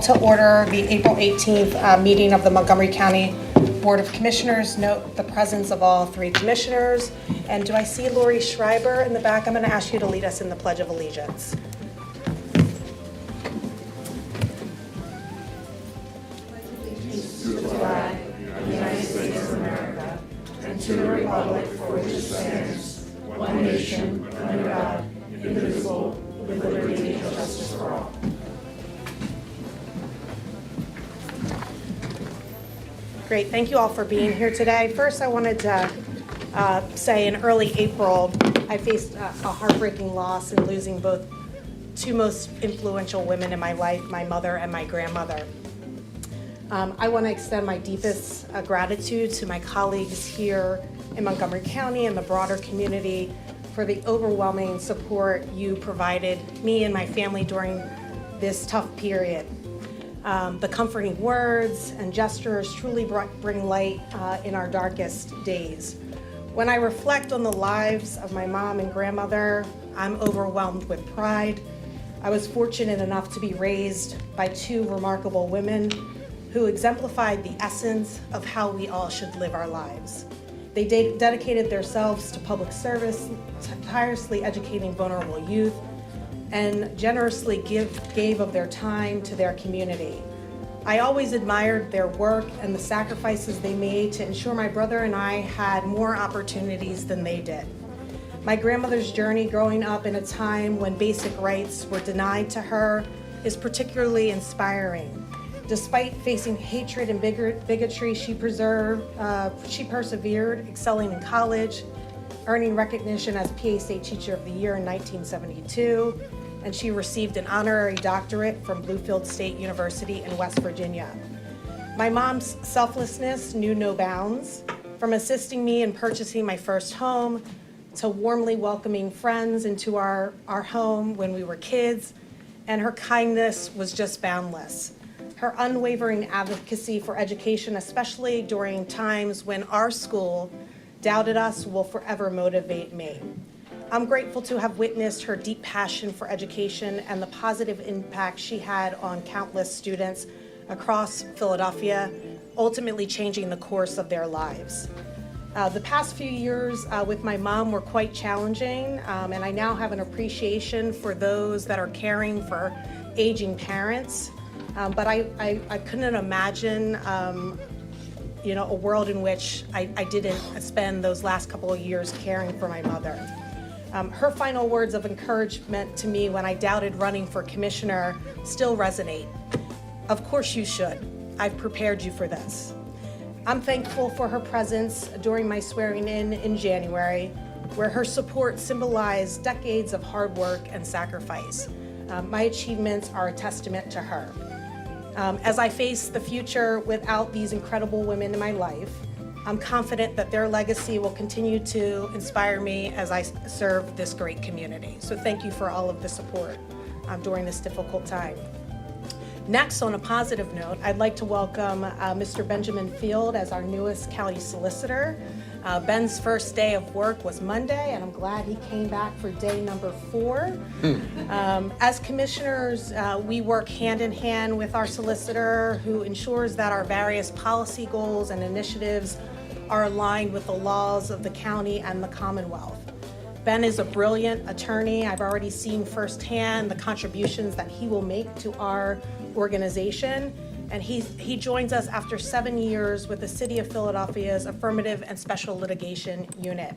To order the April 18th meeting of the Montgomery County Board of Commissioners. Note the presence of all three commissioners. And do I see Lori Schreiber in the back? I'm going to ask you to lead us in the Pledge of Allegiance. To the flag of the United States of America and to the republic for which it stands, one nation, under God, indivisible, with liberty and justice for all. Great, thank you all for being here today. First, I wanted to say in early April, I faced a heartbreaking loss in losing both two most influential women in my life, my mother and my grandmother. I want to extend my deepest gratitude to my colleagues here in Montgomery County and the broader community for the overwhelming support you provided me and my family during this tough period. The comforting words and gestures truly bring light in our darkest days. When I reflect on the lives of my mom and grandmother, I'm overwhelmed with pride. I was fortunate enough to be raised by two remarkable women who exemplified the essence of how we all should live our lives. They dedicated themselves to public service, tirelessly educating vulnerable youth, and generously gave of their time to their community. I always admired their work and the sacrifices they made to ensure my brother and I had more opportunities than they did. My grandmother's journey growing up in a time when basic rights were denied to her is particularly inspiring. Despite facing hatred and bigotry, she persevered, excelling in college, earning recognition as PA State Teacher of the Year in 1972, and she received an honorary doctorate from Bluefield State University in West Virginia. My mom's selflessness knew no bounds, from assisting me in purchasing my first home to warmly welcoming friends into our home when we were kids, and her kindness was just boundless. Her unwavering advocacy for education, especially during times when our school doubted us, will forever motivate me. I'm grateful to have witnessed her deep passion for education and the positive impact she had on countless students across Philadelphia, ultimately changing the course of their lives. The past few years with my mom were quite challenging, and I now have an appreciation for those that are caring for aging parents. But I couldn't imagine, a world in which I didn't spend those last couple of years caring for my mother. Her final words of encouragement to me when I doubted running for commissioner still resonate. Of course you should. I've prepared you for this. I'm thankful for her presence during my swearing in January, where her support symbolized decades of hard work and sacrifice. My achievements are a testament to her. As I face the future without these incredible women in my life, I'm confident that their legacy will continue to inspire me as I serve this great community. So thank you for all of the support during this difficult time. Next, on a positive note, I'd like to welcome Mr. Benjamin Field as our newest county solicitor. Ben's first day of work was Monday, and I'm glad he came back for day number 4. As commissioners, we work hand in hand with our solicitor, who ensures that our various policy goals and initiatives are aligned with the laws of the county and the Commonwealth. Ben is a brilliant attorney. I've already seen firsthand the contributions that he will make to our organization. And he joins us after 7 years with the City of Philadelphia's Affirmative and Special Litigation Unit.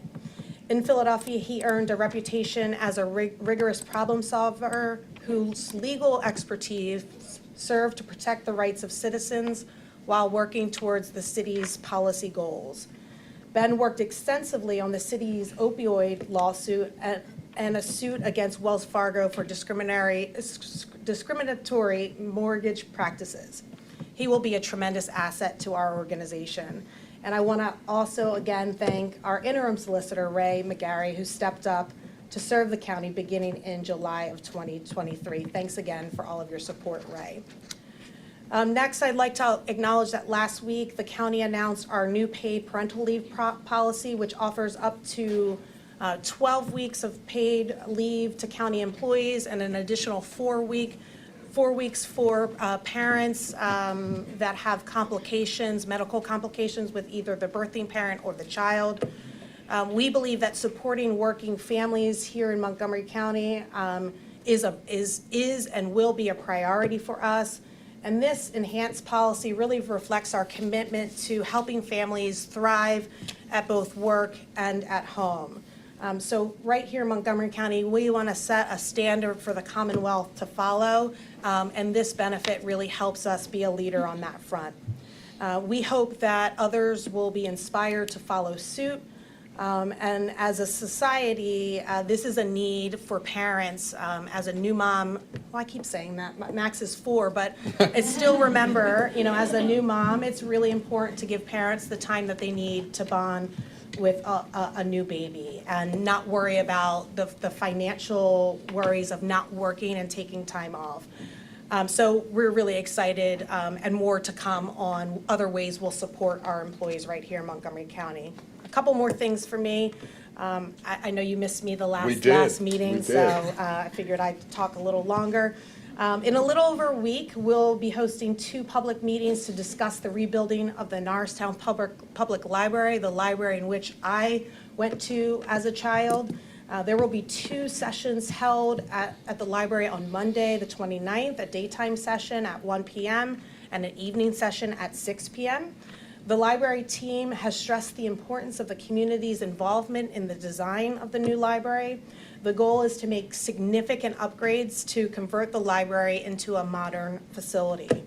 In Philadelphia, he earned a reputation as a rigorous problem solver whose legal expertise served to protect the rights of citizens while working towards the city's policy goals. Ben worked extensively on the city's opioid lawsuit and a suit against Wells Fargo for discriminatory mortgage practices. He will be a tremendous asset to our organization. And I want to also again thank our interim solicitor, Ray McGarry, who stepped up to serve the county beginning in July of 2023. Thanks again for all of your support, Ray. Next, I'd like to acknowledge that last week the county announced our new paid parental leave policy, which offers up to 12 weeks of paid leave to county employees and an additional 4-week 4 weeks for parents that have complications, medical complications with either the birthing parent or the child. We believe that supporting working families here in Montgomery County is and will be a priority for us. And this enhanced policy really reflects our commitment to helping families thrive at both work and at home. So right here in Montgomery County, we want to set a standard for the Commonwealth to follow, and this benefit really helps us be a leader on that front. We hope that others will be inspired to follow suit. And as a society, this is a need for parents. As a new mom, well, I keep saying that, Max is 4, but I still remember, as a new mom, it's really important to give parents the time that they need to bond with a new baby and not worry about the financial worries of not working and taking time off. So we're really excited, and more to come on other ways we'll support our employees right here in Montgomery County. A couple more things for me. I know you missed me the last meeting, so I figured I'd talk a little longer. In a little over a week, we'll be hosting 2 public meetings to discuss the rebuilding of the Norristown Public Library, the library in which I went to as a child. There will be 2 sessions held at the library on Monday, the 29th, a daytime session at 1 p.m. and an evening session at 6 p.m. The library team has stressed the importance of the community's involvement in the design of the new library. The goal is to make significant upgrades to convert the library into a modern facility.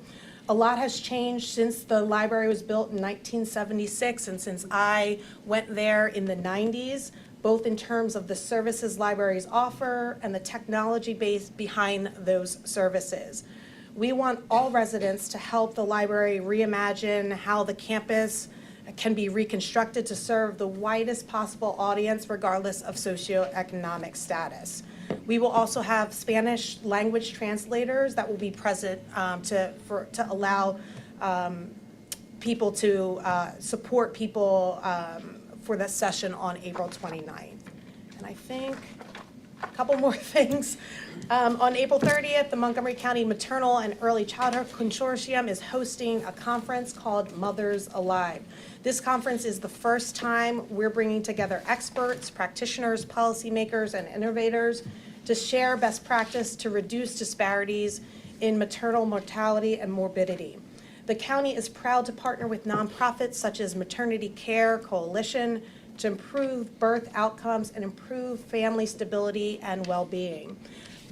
A lot has changed since the library was built in 1976 and since I went there in the 90s, both in terms of the services libraries offer and the technology base behind those services. We want all residents to help the library reimagine how the campus can be reconstructed to serve the widest possible audience regardless of socioeconomic status. We will also have Spanish language translators that will be present to allow people to support people for the session on April 29th. And I think a couple more things. On April 30th, the Montgomery County Maternal and Early Childhood Consortium is hosting a conference called Mothers Alive. This conference is the first time we're bringing together experts, practitioners, policymakers, and innovators to share best practice to reduce disparities in maternal mortality and morbidity. The county is proud to partner with nonprofits such as Maternity Care Coalition to improve birth outcomes and improve family stability and well-being.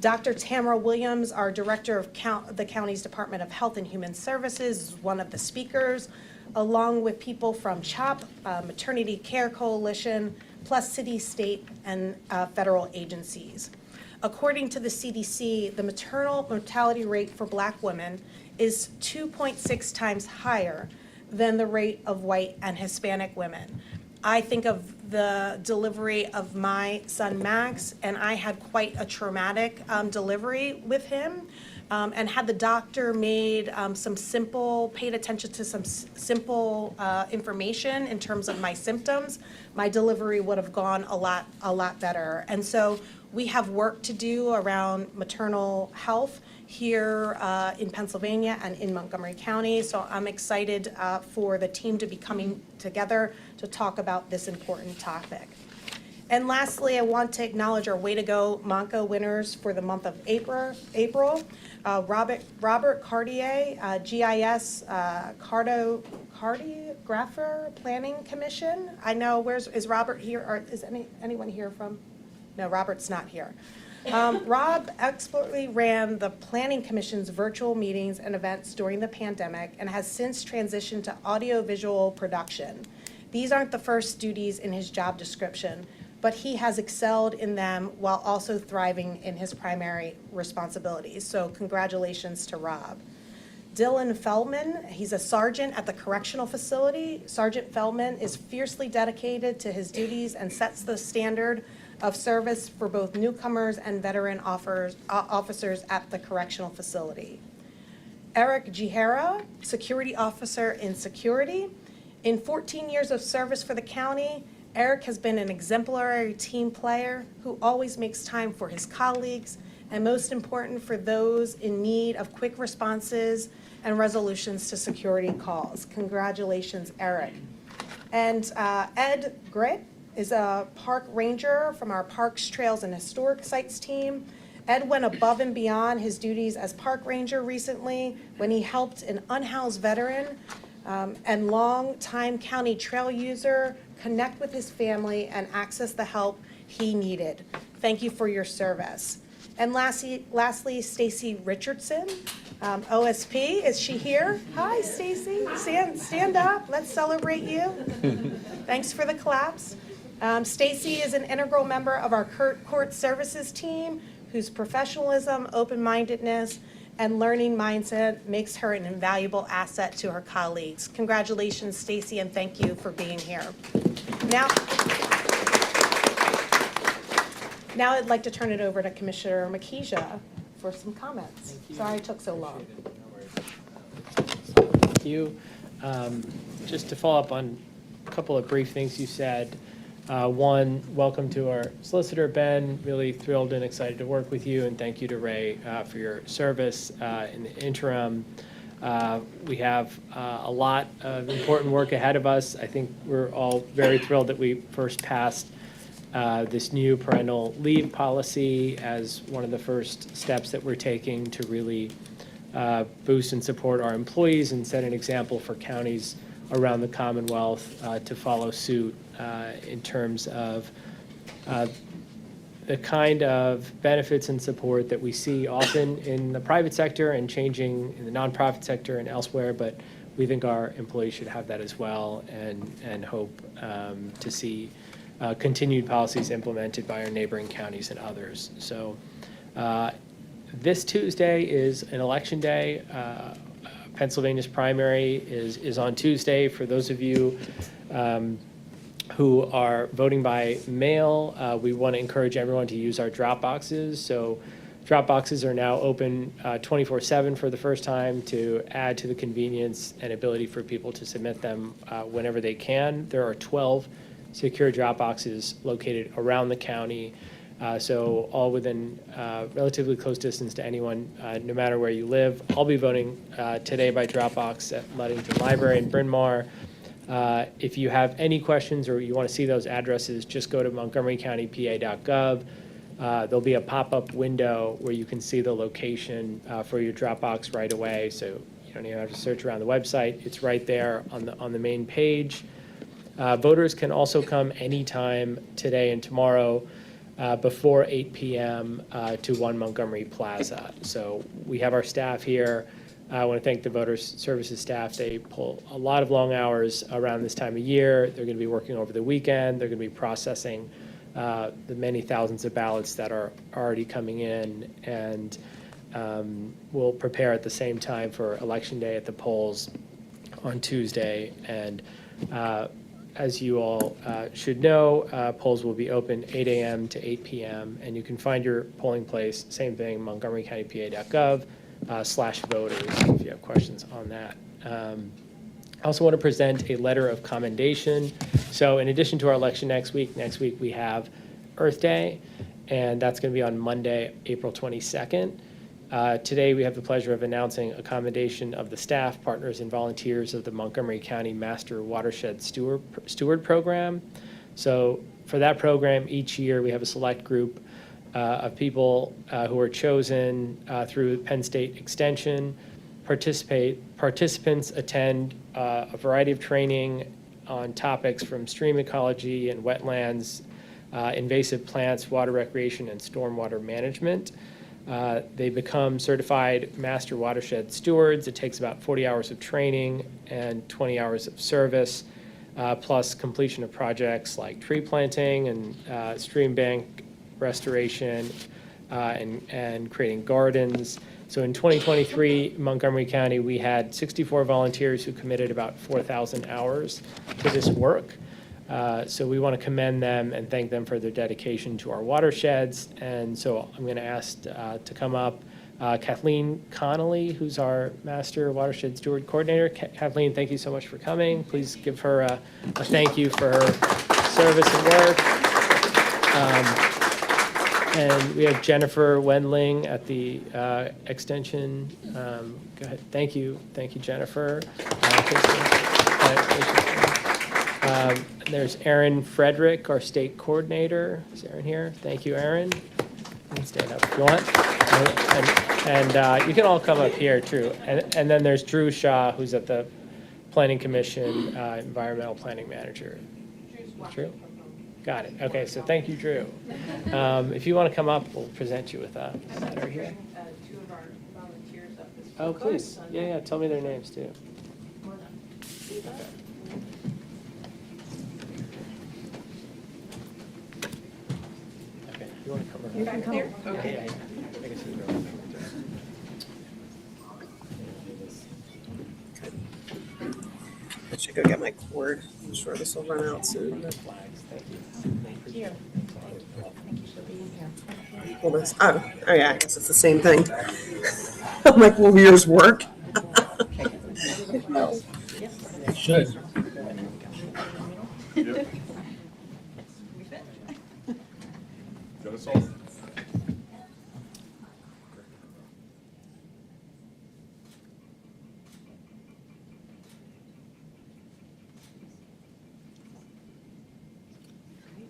Dr. Tamara Williams, our director of the county's Department of Health and Human Services, is one of the speakers, along with people from CHOP, Maternity Care Coalition, plus city, state, and federal agencies. According to the CDC, the maternal mortality rate for Black women is 2.6 times higher than the rate of white and Hispanic women. I think of the delivery of my son Max, and I had quite a traumatic delivery with him. And had the doctor made paid attention to some simple information in terms of my symptoms, my delivery would have gone a lot better. And so we have work to do around maternal health here in Pennsylvania and in Montgomery County. So I'm excited for the team to be coming together to talk about this important topic. And lastly, I want to acknowledge our Way to Go Monco winners for the month of April. Robert Cartier, GIS Cartographer Planning Commission. I know, is Robert here, or is anyone here from? No, Robert's not here. Rob expertly ran the Planning Commission's virtual meetings and events during the pandemic and has since transitioned to audiovisual production. These aren't the first duties in his job description, but he has excelled in them while also thriving in his primary responsibilities. So congratulations to Rob. Dylan Feldman, he's a sergeant at the correctional facility. Sergeant Feldman is fiercely dedicated to his duties and sets the standard of service for both newcomers and veteran officers at the correctional facility. Eric Gihara, security officer in security. In 14 years of service for the county, Eric has been an exemplary team player who always makes time for his colleagues and most important for those in need of quick responses and resolutions to security calls. Congratulations, Eric. And Ed Gritt is a park ranger from our Parks, Trails, and Historic Sites team. Ed went above and beyond his duties as park ranger recently when he helped an unhoused veteran and longtime county trail user connect with his family and access the help he needed. Thank you for your service. And lastly, Stacy Richardson, OSP. Is she here? Hi, Stacy. Stand up. Let's celebrate you. Thanks for the claps. Stacy is an integral member of our court services team, whose professionalism, open-mindedness, and learning mindset makes her an invaluable asset to her colleagues. Congratulations, Stacy, and thank you for being here. Now I'd like to turn it over to Commissioner Makija for some comments. Sorry it took so long. Thank you. Just to follow up on a couple of brief things you said. One, welcome to our solicitor, Ben. Really thrilled and excited to work with you, and thank you to Ray for your service in the interim. We have a lot of important work ahead of us. I think we're all very thrilled that we first passed this new parental leave policy as one of the first steps that we're taking to really boost and support our employees and set an example for counties around the Commonwealth to follow suit in terms of the kind of benefits and support that we see often in the private sector and changing in the nonprofit sector and elsewhere, but we think our employees should have that as well, and hope to see continued policies implemented by our neighboring counties and others. So this Tuesday is an election day. Pennsylvania's primary is on Tuesday. For those of you who are voting by mail, we want to encourage everyone to use our drop boxes. So drop boxes are now open 24/7 for the first time to add to the convenience and ability for people to submit them whenever they can. There are 12 secure drop boxes located around the county, so all within relatively close distance to anyone, no matter where you live. I'll be voting today by Dropbox at Ludington Library in Bryn Mawr. If you have any questions or you want to see those addresses, just go to montgomerycountypa.gov. There'll be a pop-up window where you can see the location for your Dropbox right away, so you don't even have to search around the website. It's right there on the main page. Voters can also come anytime today and tomorrow before 8 p.m. To 1 Montgomery Plaza. So we have our staff here. I want to thank the Voter Services staff. They pull a lot of long hours around this time of year. They're going to be working over the weekend. They're going to be processing the many thousands of ballots that are already coming in, and we'll prepare at the same time for Election Day at the polls on Tuesday. And as you all should know, polls will be open 8 a.m. to 8 p.m. and you can find your polling place, same thing, montgomerycountypa.gov/voters if you have questions on that. I also want to present a letter of commendation. So in addition to our election next week we have Earth Day, and that's going to be on Monday, April 22nd. Today we have the pleasure of announcing a commendation of the staff, partners, and volunteers of the Montgomery County Master Watershed Steward Program. So for that program, each year we have a select group of people who are chosen through Penn State Extension. Participants attend a variety of training on topics from stream ecology and wetlands, invasive plants, water recreation, and stormwater management. They become certified master watershed stewards. It takes about 40 hours of training and 20 hours of service, plus completion of projects like tree planting and stream bank restoration and creating gardens. So in 2023, Montgomery County, we had 64 volunteers who committed about 4,000 hours to this work. So we want to commend them and thank them for their dedication to our watersheds. And so I'm going to ask to come up Kathleen Connolly, who's our Master Watershed Steward Coordinator. Kathleen, thank you so much for coming. Please give her a thank you for her service and work. And we have Jennifer Wendling at the Extension. Go ahead. Thank you, Jennifer. There's Erin Frederick, our state coordinator. Is Erin here? Thank you, Erin. You can stand up if you want. And you can all come up here, too. And then there's Drew Shaw, who's at the Planning Commission, Environmental Planning Manager. Drew? Got it. Okay, so thank you, Drew. If you want to come up, we'll present you with a letter here. Two of our volunteers up this. Oh, please. Yeah, tell me their names, too. Okay, you want to come over? You can come. Okay. Yeah. I guess you can go. I should go get my cord. I'm sure this will run out soon. Flags, thank you. Thank you. Thank you for being here. Hold this. Oh yeah, I guess it's the same thing. I'm like, will yours work? Should. Yep. Got us all.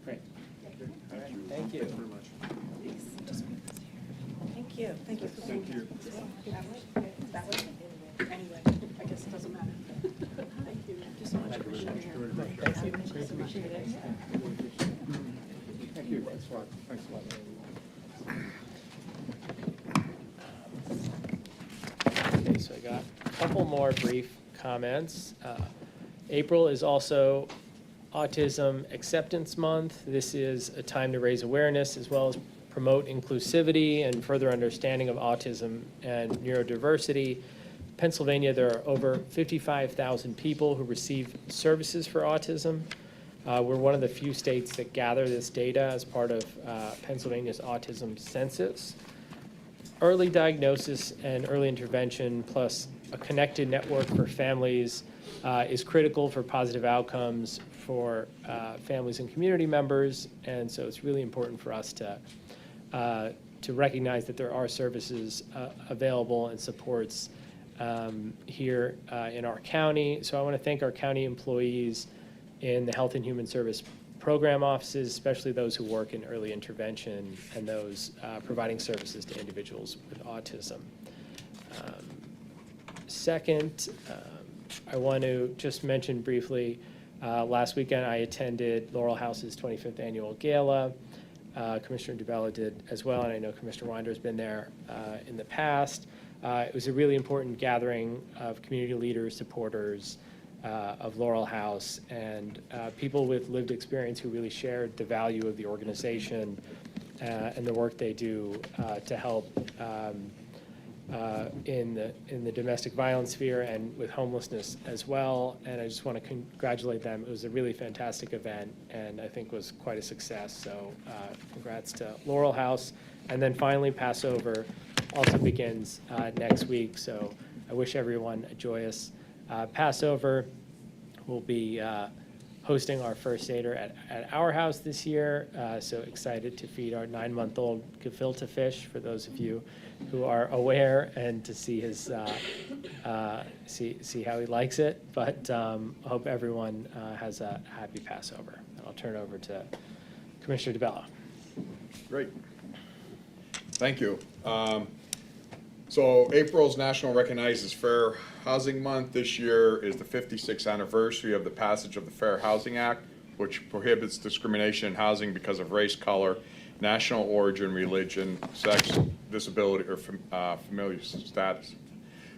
Great. All right, thank you. Very much. Thank you. Thank you for being here. That way? Anyway, I guess it doesn't matter. Thank you. Thank you so much for sharing. Thank you. Appreciate it. Thank you. Thanks a lot. Thanks a lot. Okay, so I got a couple more brief comments. April is also Autism Acceptance Month. This is a time to raise awareness as well as promote inclusivity and further understanding of autism and neurodiversity. Pennsylvania, there are over 55,000 people who receive services for autism. We're one of the few states that gather this data as part of Pennsylvania's autism census. Early diagnosis and early intervention, plus a connected network for families, is critical for positive outcomes for families and community members. And so it's really important for us to recognize that there are services available and supports here in our county. So I want to thank our county employees in the Health and Human Service program offices, especially those who work in early intervention and those providing services to individuals with autism. Second, I want to just mention briefly, last weekend I attended Laurel House's 25th annual gala. Commissioner DeBella did as well, and I know Commissioner Winder's been there in the past. It was a really important gathering of community leaders, supporters of Laurel House, and people with lived experience who really shared the value of the organization and the work they do to help in the domestic violence sphere and with homelessness as well. And I just want to congratulate them. It was a really fantastic event and I think was quite a success. So congrats to Laurel House. And then finally, Passover also begins next week. So I wish everyone a joyous Passover. We'll be hosting our first Seder at our house this year. So excited to feed our 9-month-old gefilte fish for those of you who are aware and to see his see how he likes it. But I hope everyone has a happy Passover. And I'll turn it over to Commissioner DeBella. Great. Thank you. So April's National Recognizes Fair Housing Month. This year is the 56th anniversary of the passage of the Fair Housing Act, which prohibits discrimination in housing because of race, color, national origin, religion, sex, disability, or familial status.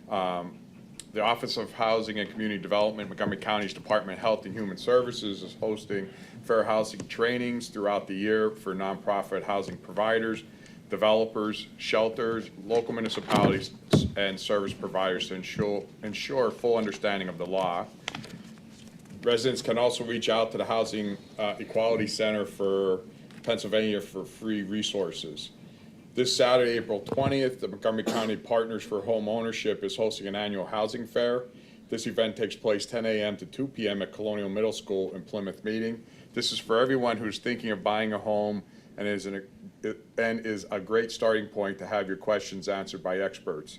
The Office of Housing and Community Development, Montgomery County's Department of Health and Human Services is hosting fair housing trainings throughout the year for nonprofit housing providers, developers, shelters, local municipalities, and service providers to ensure full understanding of the law. Residents can also reach out to the Housing Equality Center for Pennsylvania for free resources. This Saturday, April 20th, the Montgomery County Partners for Home Ownership is hosting an annual housing fair. This event takes place 10 a.m. to 2 p.m. at Colonial Middle School in Plymouth Meeting. This is for everyone who's thinking of buying a home and is a great starting point to have your questions answered by experts.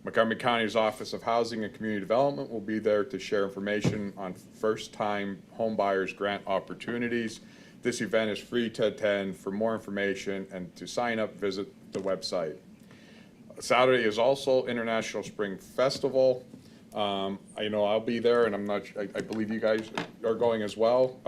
Montgomery County's Office of Housing and Community Development will be there to share information on first-time homebuyers grant opportunities. This event is free to attend. For more information and to sign up, visit the website. Saturday is also International Spring Festival. I'll be there, and I believe you guys are going as well.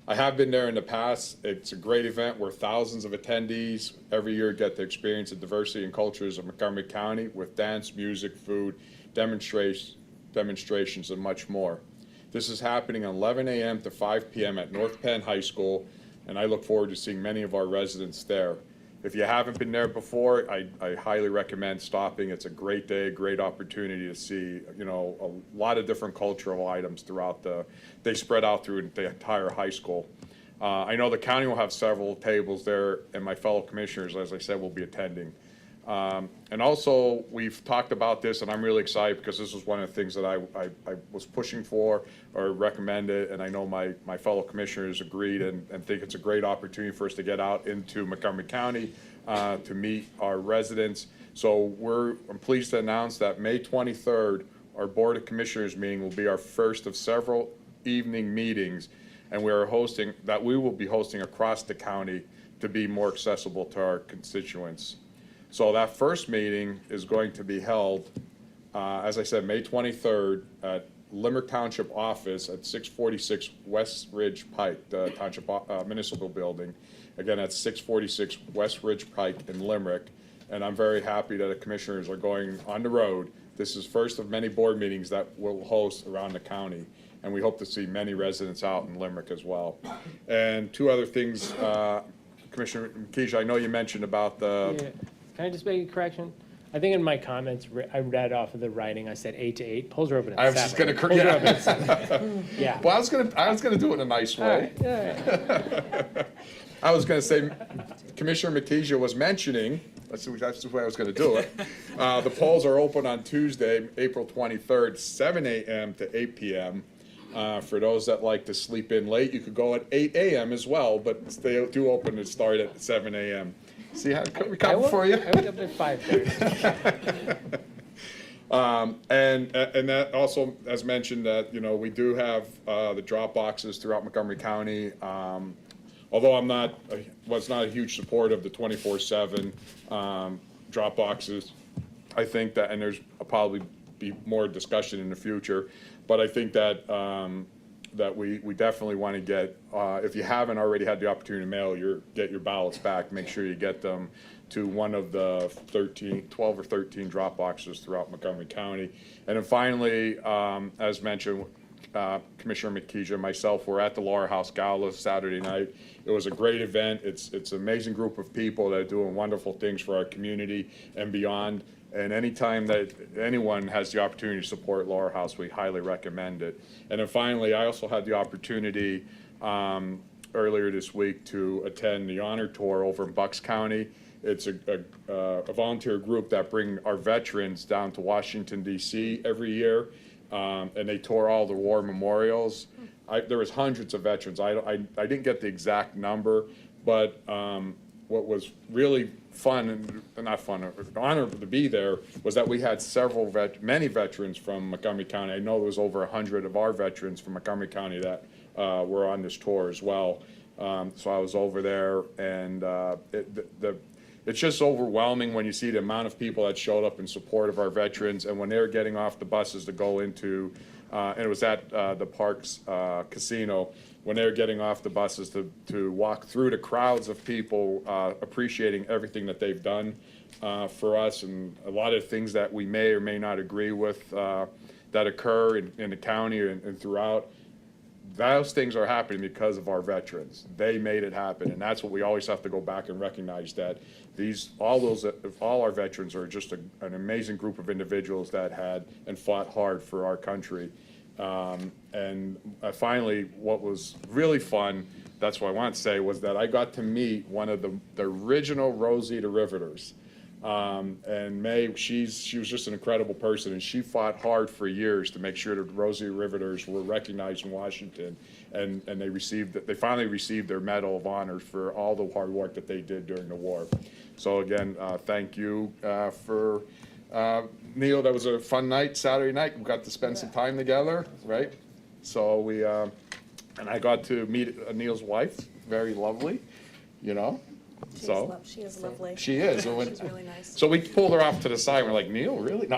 I have been there in the past. It's a great event where thousands of attendees every year get to experience the diversity and cultures of Montgomery County with dance, music, food, demonstrations, and much more. This is happening 11 a.m. to 5 p.m. at North Penn High School, and I look forward to seeing many of our residents there. If you haven't been there before, I highly recommend stopping. It's a great day, great opportunity to see, a lot of different cultural items throughout they spread out through the entire high school. I know the county will have several tables there, and my fellow commissioners, as I said, will be attending. And also, we've talked about this, and I'm really excited because this was one of the things that I was pushing for or recommended, and I know my fellow commissioners agreed and think it's a great opportunity for us to get out into Montgomery County to meet our residents. So I'm pleased to announce that May 23rd, our Board of Commissioners meeting will be our first of several evening meetings, and we will be hosting across the county to be more accessible to our constituents. So that first meeting is going to be held, as I said, May 23rd at Limerick Township Office at 646 West Ridge Pike, the Township Municipal Building. Again, that's 646 West Ridge Pike in Limerick. And I'm very happy that the commissioners are going on the road. This is first of many board meetings that we'll host around the county. And we hope to see many residents out in Limerick as well. And two other things, Commissioner McKeisha, I know you mentioned about the... Yeah. Can I just make a correction? I think in my comments, I read off of the writing, I said 8 to 8. Polls are open at 7. I was just going to, Polls are open at 7. Yeah. Well, I was gonna do it in a nice All way. right, all right. I was gonna say, Commissioner McKeisha was mentioning, that's the way I was gonna do it. The polls are open on Tuesday, April 23rd, 7 a.m. to 8 p.m. For those that like to sleep in late, you could go at 8 a.m. as well, but they do open to start at 7 a.m. See how we come for you? I wake up at 5:30. And that also, as mentioned, that, we do have the drop boxes throughout Montgomery County. Although was not a huge support of the 24/7 drop boxes, I think that, and there's probably be more discussion in the future, but I think that that we definitely want to get, if you haven't already had the opportunity to get your ballots back, make sure you get them to one of the 12 or 13 drop boxes throughout Montgomery County. And then finally, as mentioned, Commissioner McKeisha and myself were at the Laura House Gala Saturday night. It was a great event. It's an amazing group of people that are doing wonderful things for our community and beyond. And anytime that anyone has the opportunity to support Laura House, we highly recommend it. And then finally, I also had the opportunity earlier this week to attend the honor tour over in Bucks County. It's a volunteer group that bring our veterans down to Washington, D.C. every year, and they tour all the war memorials. There was hundreds of veterans. I didn't get the exact number, but what was really fun, and not fun, an honor to be there, was that we had many veterans from Montgomery County. I know there was over 100 of our veterans from Montgomery County that were on this tour as well. So I was over there, and it's just overwhelming when you see the amount of people that showed up in support of our veterans, and when they're getting off the buses to go into, and it was at the Parks Casino, when they're getting off the buses to walk through the crowds of people appreciating everything that they've done for us, and a lot of things that we may or may not agree with that occur in the county and throughout. Those things are happening because of our veterans. They made it happen, and that's what we always have to go back and recognize, that all our veterans are just an amazing group of individuals that had and fought hard for our country. And finally, what was really fun, that's what I want to say, was that I got to meet one of the original Rosita Riveters. And May, she was just an incredible person, and she fought hard for years to make sure that Rosary Riveters were recognized in Washington, and they finally received their Medal of Honor for all the hard work that they did during the war. So again, thank you for Neil. That was a fun night, Saturday night. We got to spend some time together, right? So and I got to meet Neil's wife, very lovely, you know. She is lovely. She is. So She's really nice. So we pulled her off to the side. We're like, Neil, really? No.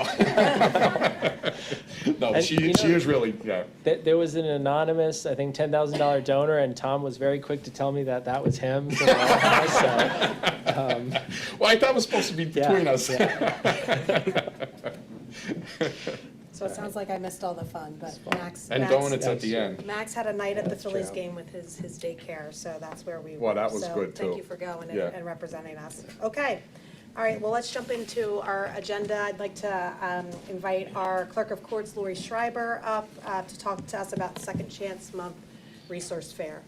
No, And, she you know- is really, yeah. There was an anonymous, I think, $10,000 donor, and Tom was very quick to tell me that that was him. So, Well, I thought it was supposed to be between us. So it sounds like I missed all the fun, but Max. And donuts at the end. Max had a night at the Phillies true. game with his daycare, so that's where we were. Well, that was So good, Thank too. you for going Yeah. and representing us. Okay. All right, well, let's jump into our agenda. I'd like to invite our Clerk of Courts, Lori Schreiber, up to talk to us about Second Chance Month Resource Fair.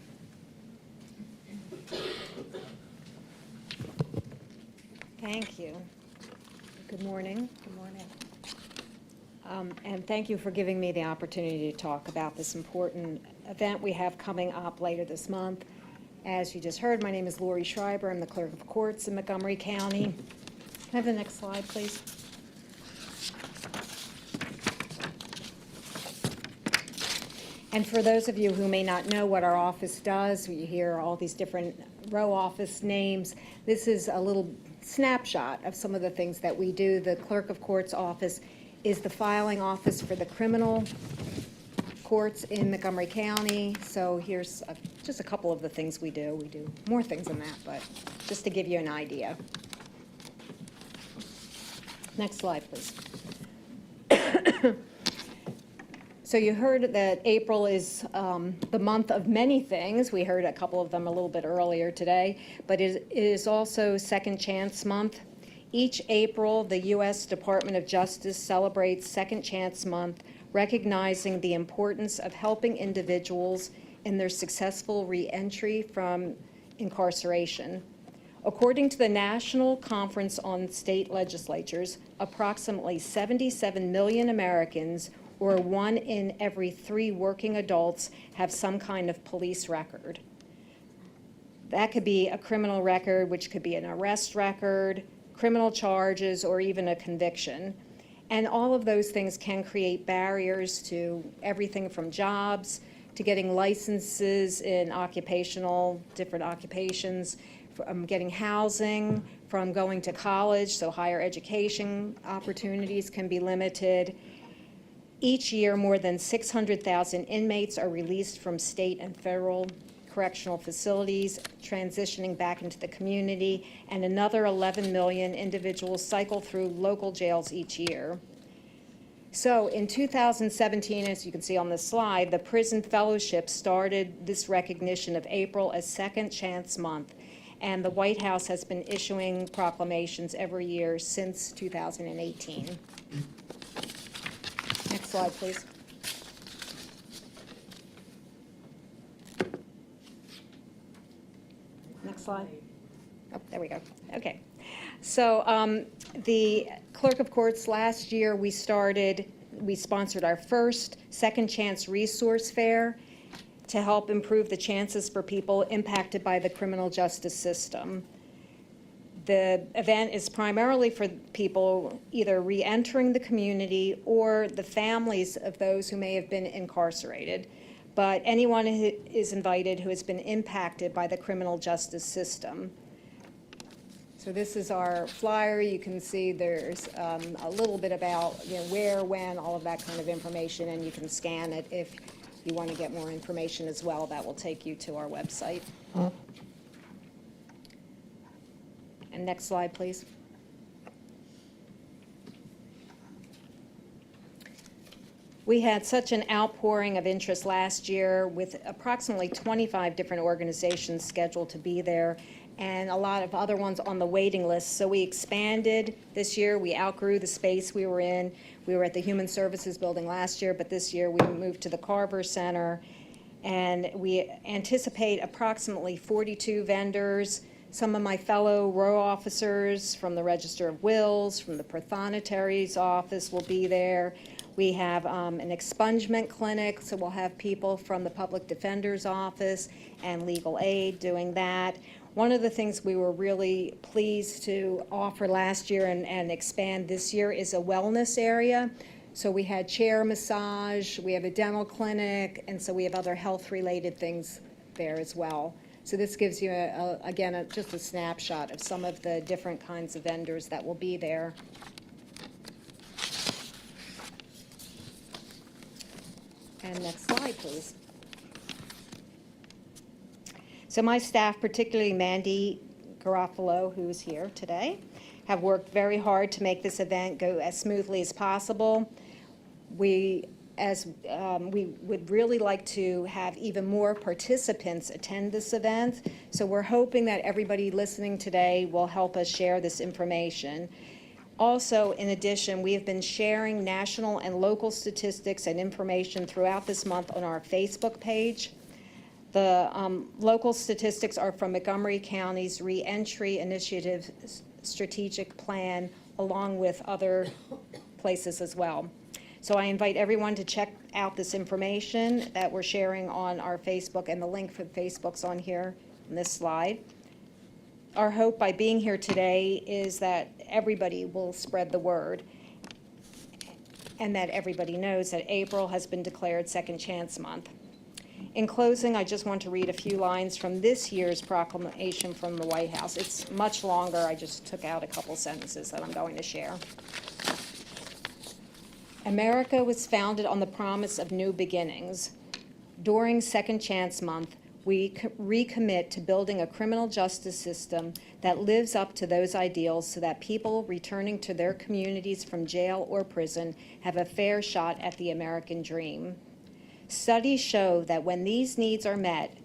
Thank you. Good morning. Good morning. And thank you for giving me the opportunity to talk about this important event we have coming up later this month. As you just heard, my name is Lori Schreiber. I'm the Clerk of Courts in Montgomery County. Can I have the next slide, please? And for those of you who may not know what our office does, you hear all these different row office names. This is a little snapshot of some of the things that we do. The Clerk of Courts office is the filing office for the criminal courts in Montgomery County. So here's just a couple of the things we do. We do more things than that, but just to give you an idea. Next slide, please. So you heard that April is the month of many things. We heard a couple of them a little bit earlier today, but it is also Second Chance Month. Each April, the U.S. Department of Justice celebrates Second Chance Month, recognizing the importance of helping individuals in their successful reentry from incarceration. According to the National Conference on State Legislatures, approximately 77 million Americans, or 1 in every 3 working adults, have some kind of police record. That could be a criminal record, which could be an arrest record, criminal charges, or even a conviction. And all of those things can create barriers to everything from jobs to getting licenses in different occupations, from getting housing, from going to college, so higher education opportunities can be limited. Each year, more than 600,000 inmates are released from state and federal correctional facilities, transitioning back into the community, and another 11 million individuals cycle through local jails each year. So in 2017, as you can see on this slide, the Prison Fellowship started this recognition of April as Second Chance Month, and the White House has been issuing proclamations every year since 2018. Next slide, please. Next slide. Oh, there we go. Okay. So the Clerk of Courts, last year we sponsored our first Second Chance Resource Fair to help improve the chances for people impacted by the criminal justice system. The event is primarily for people either re-entering the community or the families of those who may have been incarcerated. But anyone who is invited who has been impacted by the criminal justice system. So this is our flyer. You can see there's a little bit about where, when, all of that kind of information, and you can scan it if you want to get more information as well. That will take you to our website. And next slide, please. We had such an outpouring of interest last year with approximately 25 different organizations scheduled to be there and a lot of other ones on the waiting list. So we expanded this year. We outgrew the space we were in. We were at the Human Services Building last year, but this year we moved to the Carver Center. And we anticipate approximately 42 vendors, Some of my fellow row officers from the Register of Wills, from the Prothonotari's office will be there. We have an expungement clinic, so we'll have people from the Public Defender's Office and Legal Aid doing that. One of the things we were really pleased to offer last year and expand this year is a wellness area. So we had chair massage, we have a dental clinic, and so we have other health-related things there as well. So this gives you, just a snapshot of some of the different kinds of vendors that will be there. And next slide, please. So my staff, particularly Mandy Garofalo, who is here today, have worked very hard to make this event go as smoothly as possible. We would really like to have even more participants attend this event. So we're hoping that everybody listening today will help us share this information. Also, in addition, we have been sharing national and local statistics and information throughout this month on our Facebook page. The local statistics are from Montgomery County's Reentry Initiative Strategic Plan, along with other places as well. So I invite everyone to check out this information that we're sharing on our Facebook, and the link for Facebook's on here on this slide. Our hope by being here today is that everybody will spread the word and that everybody knows that April has been declared Second Chance Month. In closing, I just want to read a few lines from this year's proclamation from the White House. It's much longer. I just took out a couple sentences that I'm going to share. America was founded on the promise of new beginnings. During Second Chance Month, we recommit to building a criminal justice system that lives up to those ideals so that people returning to their communities from jail or prison have a fair shot at the American dream. Studies show that when these needs are met,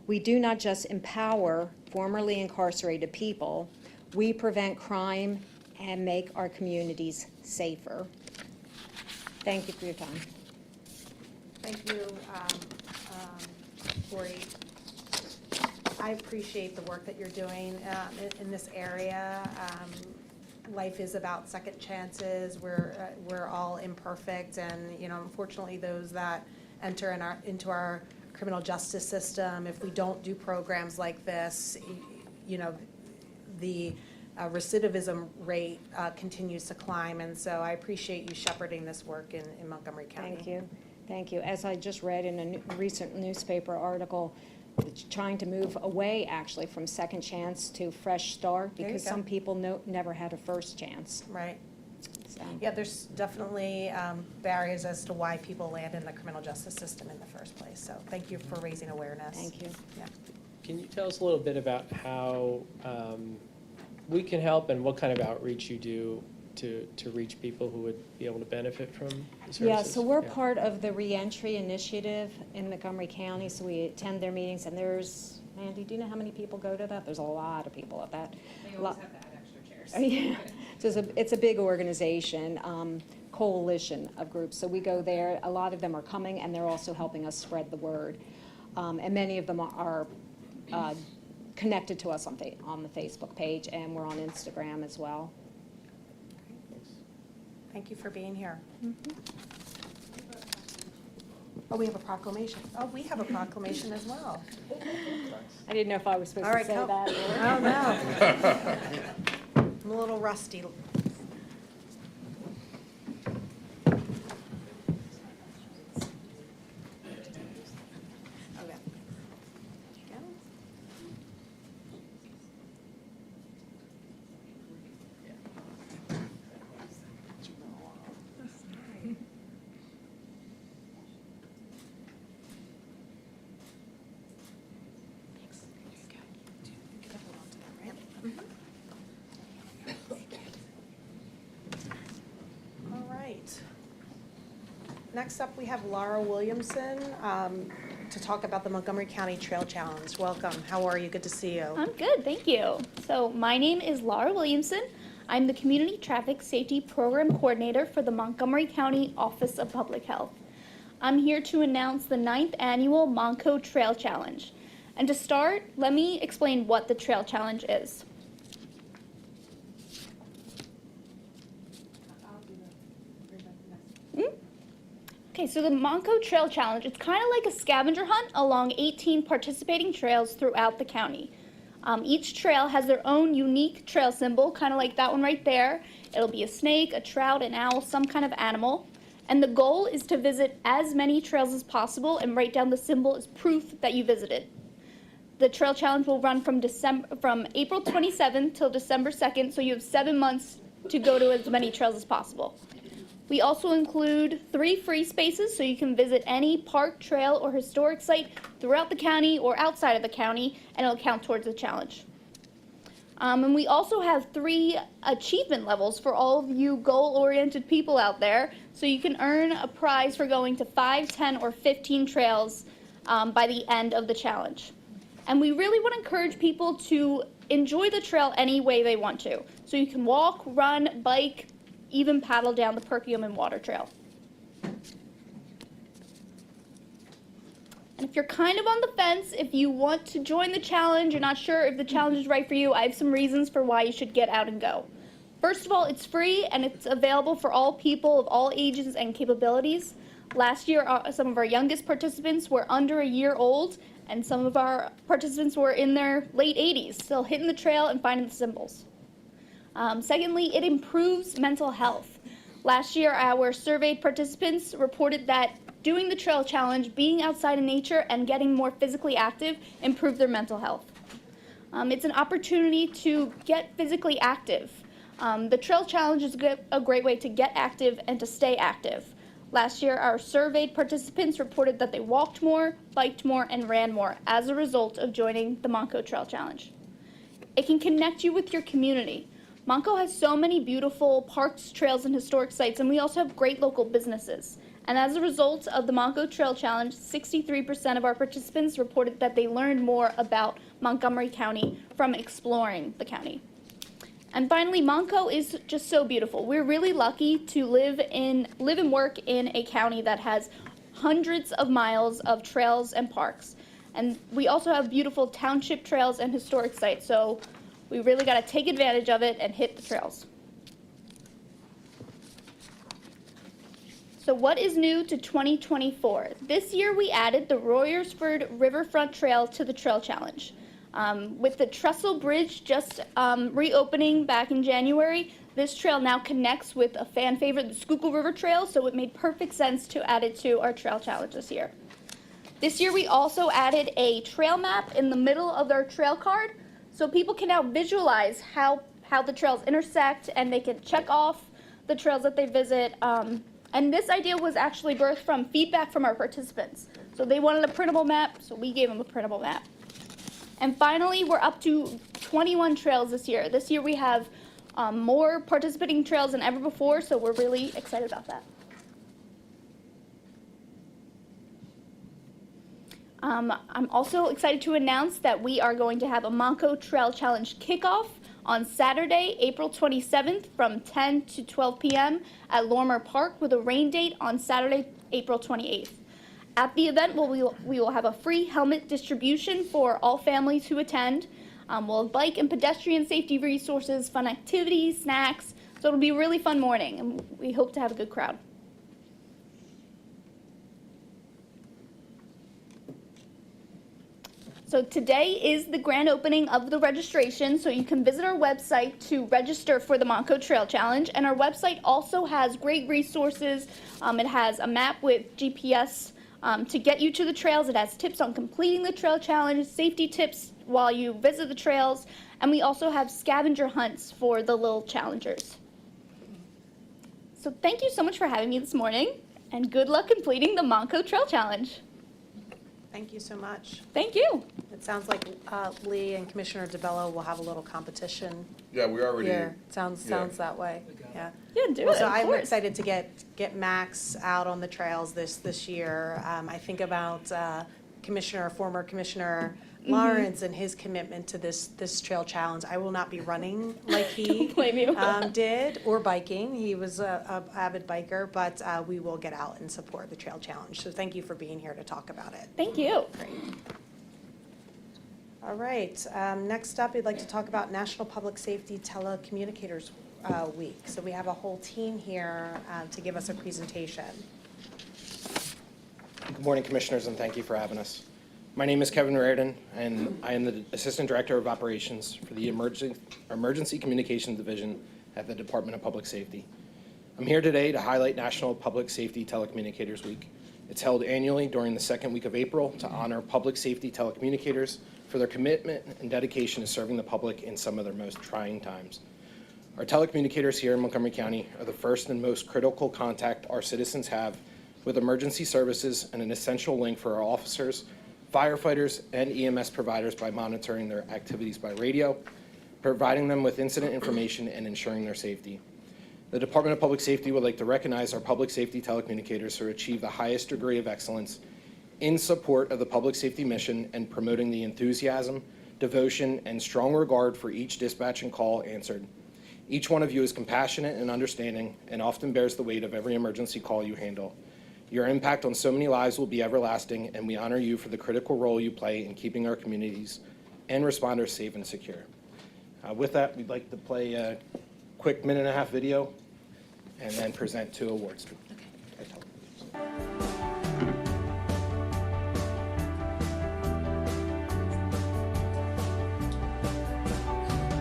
we do not just empower formerly incarcerated people, we prevent crime and make our communities safer. Thank you for your time. Thank you, Lori. I appreciate the work that you're doing in this area. Life is about second chances. We're all imperfect, and unfortunately, those that enter into our criminal justice system, if we don't do programs like this, the recidivism rate continues to climb, and so I appreciate you shepherding this work in Montgomery County. Thank you. Thank you. As I just read in a recent newspaper article, it's trying to move away actually from second chance to fresh start There you because go. some people never had a first chance. Right. So, Yeah, there's definitely barriers as to why people land in the criminal justice system in the first place. So thank you for raising awareness. Thank you. Yeah. Can you tell us a little bit about how we can help and what kind of outreach you do to reach people who would be able to benefit from the services? Yeah, so we're part of the Reentry Initiative in Montgomery County, so we attend their meetings, and there's, Mandy, do you know how many people go to that? There's a lot of people at that. They always have to add extra chairs. Yeah, so it's a big organization, coalition of groups. So we go there, a lot of them are coming, and they're also helping us spread the word. And many of them are connected to us on the Facebook page, and we're on Instagram as well. Thank you for being here. Oh, we have a proclamation. Oh, we have a proclamation as well. I didn't know if I was supposed All to right, say come. that. Oh, no. I'm a little rusty. Okay. Yeah. All right. Next up, we have Laura Williamson to talk about the Montgomery County Trail Challenge. Welcome. How are you? Good to see you. I'm good, thank you. So my name is Laura Williamson. I'm the Community Traffic Safety Program Coordinator for the Montgomery County Office of Public Health. I'm here to announce the 9th annual Monco Trail Challenge, And to start, let me explain what the Trail Challenge is. Okay, so the Monco Trail Challenge, it's kind of like a scavenger hunt along 18 participating trails throughout the county. Each trail has their own unique trail symbol, kind of like that one right there. It'll be a snake, a trout, an owl, some kind of animal. And the goal is to visit as many trails as possible and write down the symbol as proof that you visited. The Trail Challenge will run from April 27th till December 2nd, so you have 7 months to go to as many trails as possible. We also include 3 free spaces, so you can visit any park, trail, or historic site throughout the county or outside of the county, and it'll count towards the challenge. And we also have 3 achievement levels for all of you goal-oriented people out there, so you can earn a prize for going to 5, 10, or 15 trails by the end of the challenge. And we really want to encourage people to enjoy the trail any way they want to. So you can walk, run, bike, even paddle down the Perkiomen Water Trail. And if you're kind of on the fence, if you want to join the challenge, you're not sure if the challenge is right for you, I have some reasons for why you should get out and go. First of all, it's free and it's available for all people of all ages and capabilities. Last year, some of our youngest participants were under a year old, and some of our participants were in their late 80s, still hitting the trail and finding the symbols. Secondly, it improves mental health. Last year, our surveyed participants reported that doing the Trail Challenge, being outside in nature, and getting more physically active improved their mental health. It's an opportunity to get physically active. The Trail Challenge is a great way to get active and to stay active. Last year, our surveyed participants reported that they walked more, biked more, and ran more as a result of joining the Monco Trail Challenge. It can connect you with your community. Monco has so many beautiful parks, trails, and historic sites, and we also have great local businesses. And as a result of the Monco Trail Challenge, 63% of our participants reported that they learned more about Montgomery County from exploring the county. And finally, Monco is just so beautiful. We're really lucky to live and work in a county that has hundreds of miles of trails and parks. And we also have beautiful township trails and historic sites, so we really got to take advantage of it and hit the trails. So what is new to 2024? This year we added the Royersford Riverfront Trail to the Trail Challenge. With the Trestle Bridge just reopening back in January, this trail now connects with a fan favorite, the Schuylkill River Trail, so it made perfect sense to add it to our Trail Challenge this year. This year we also added a trail map in the middle of their trail card, so people can now visualize how the trails intersect, and they can check off the trails that they visit. And this idea was actually birthed from feedback from our participants. So they wanted a printable map, so we gave them a printable map. And finally, we're up to 21 trails this year. This year we have more participating trails than ever before, so we're really excited about that. I'm also excited to announce that we are going to have a Monco Trail Challenge kickoff on Saturday, April 27th from 10 to 12 p.m. at Lorimer Park with a rain date on Saturday, April 28th. At the event, we will have a free helmet distribution for all families who attend. We'll have bike and pedestrian safety resources, fun activities, snacks, so it'll be a really fun morning, and we hope to have a good crowd. So today is the grand opening of the registration, so you can visit our website to register for the Monco Trail Challenge, and our website also has great resources. It has a map with GPS to get you to the trails. It has tips on completing the Trail Challenge, safety tips while you visit the trails, and we also have scavenger hunts for the little challengers. So thank you so much for having me this morning, and good luck completing the Monco Trail Challenge. Thank you so much. Thank you. It sounds like Lee and Commissioner DeBello will have a little competition Yeah, we already. here. Sounds that way, yeah. Yeah, do Well, it, so of I'm course. excited to get Max out on the trails this year. I think about former Commissioner Lawrence and his commitment to this trail challenge. I will not be running like he Don't blame you. did, or biking. He was a avid biker, but we will get out and support the trail challenge. So thank you for being here to talk about it. Thank you. All right, next up, we'd like to talk about National Public Safety Telecommunicators Week. So we have a whole team here to give us a presentation. Good morning, Commissioners, and thank you for having us. My name is Kevin Reardon, and I am the Assistant Director of Operations for the Emergency Communications Division at the Department of Public Safety. I'm here today to highlight National Public Safety Telecommunicators Week. It's held annually during the second week of April to honor public safety telecommunicators for their commitment and dedication to serving the public in some of their most trying times. Our telecommunicators here in Montgomery County are the first and most critical contact our citizens have with emergency services and an essential link for our officers, firefighters, and EMS providers by monitoring their activities by radio, providing them with incident information, and ensuring their safety. The Department of Public Safety would like to recognize our public safety telecommunicators who achieve the highest degree of excellence in support of the public safety mission and promoting the enthusiasm, devotion, and strong regard for each dispatch and call answered. Each one of you is compassionate and understanding and often bears the weight of every emergency call you handle. Your impact on so many lives will be everlasting, and we honor you for the critical role you play in keeping our communities and responders safe and secure. With that, we'd like to play a quick minute-and-a-half video and then present 2 awards.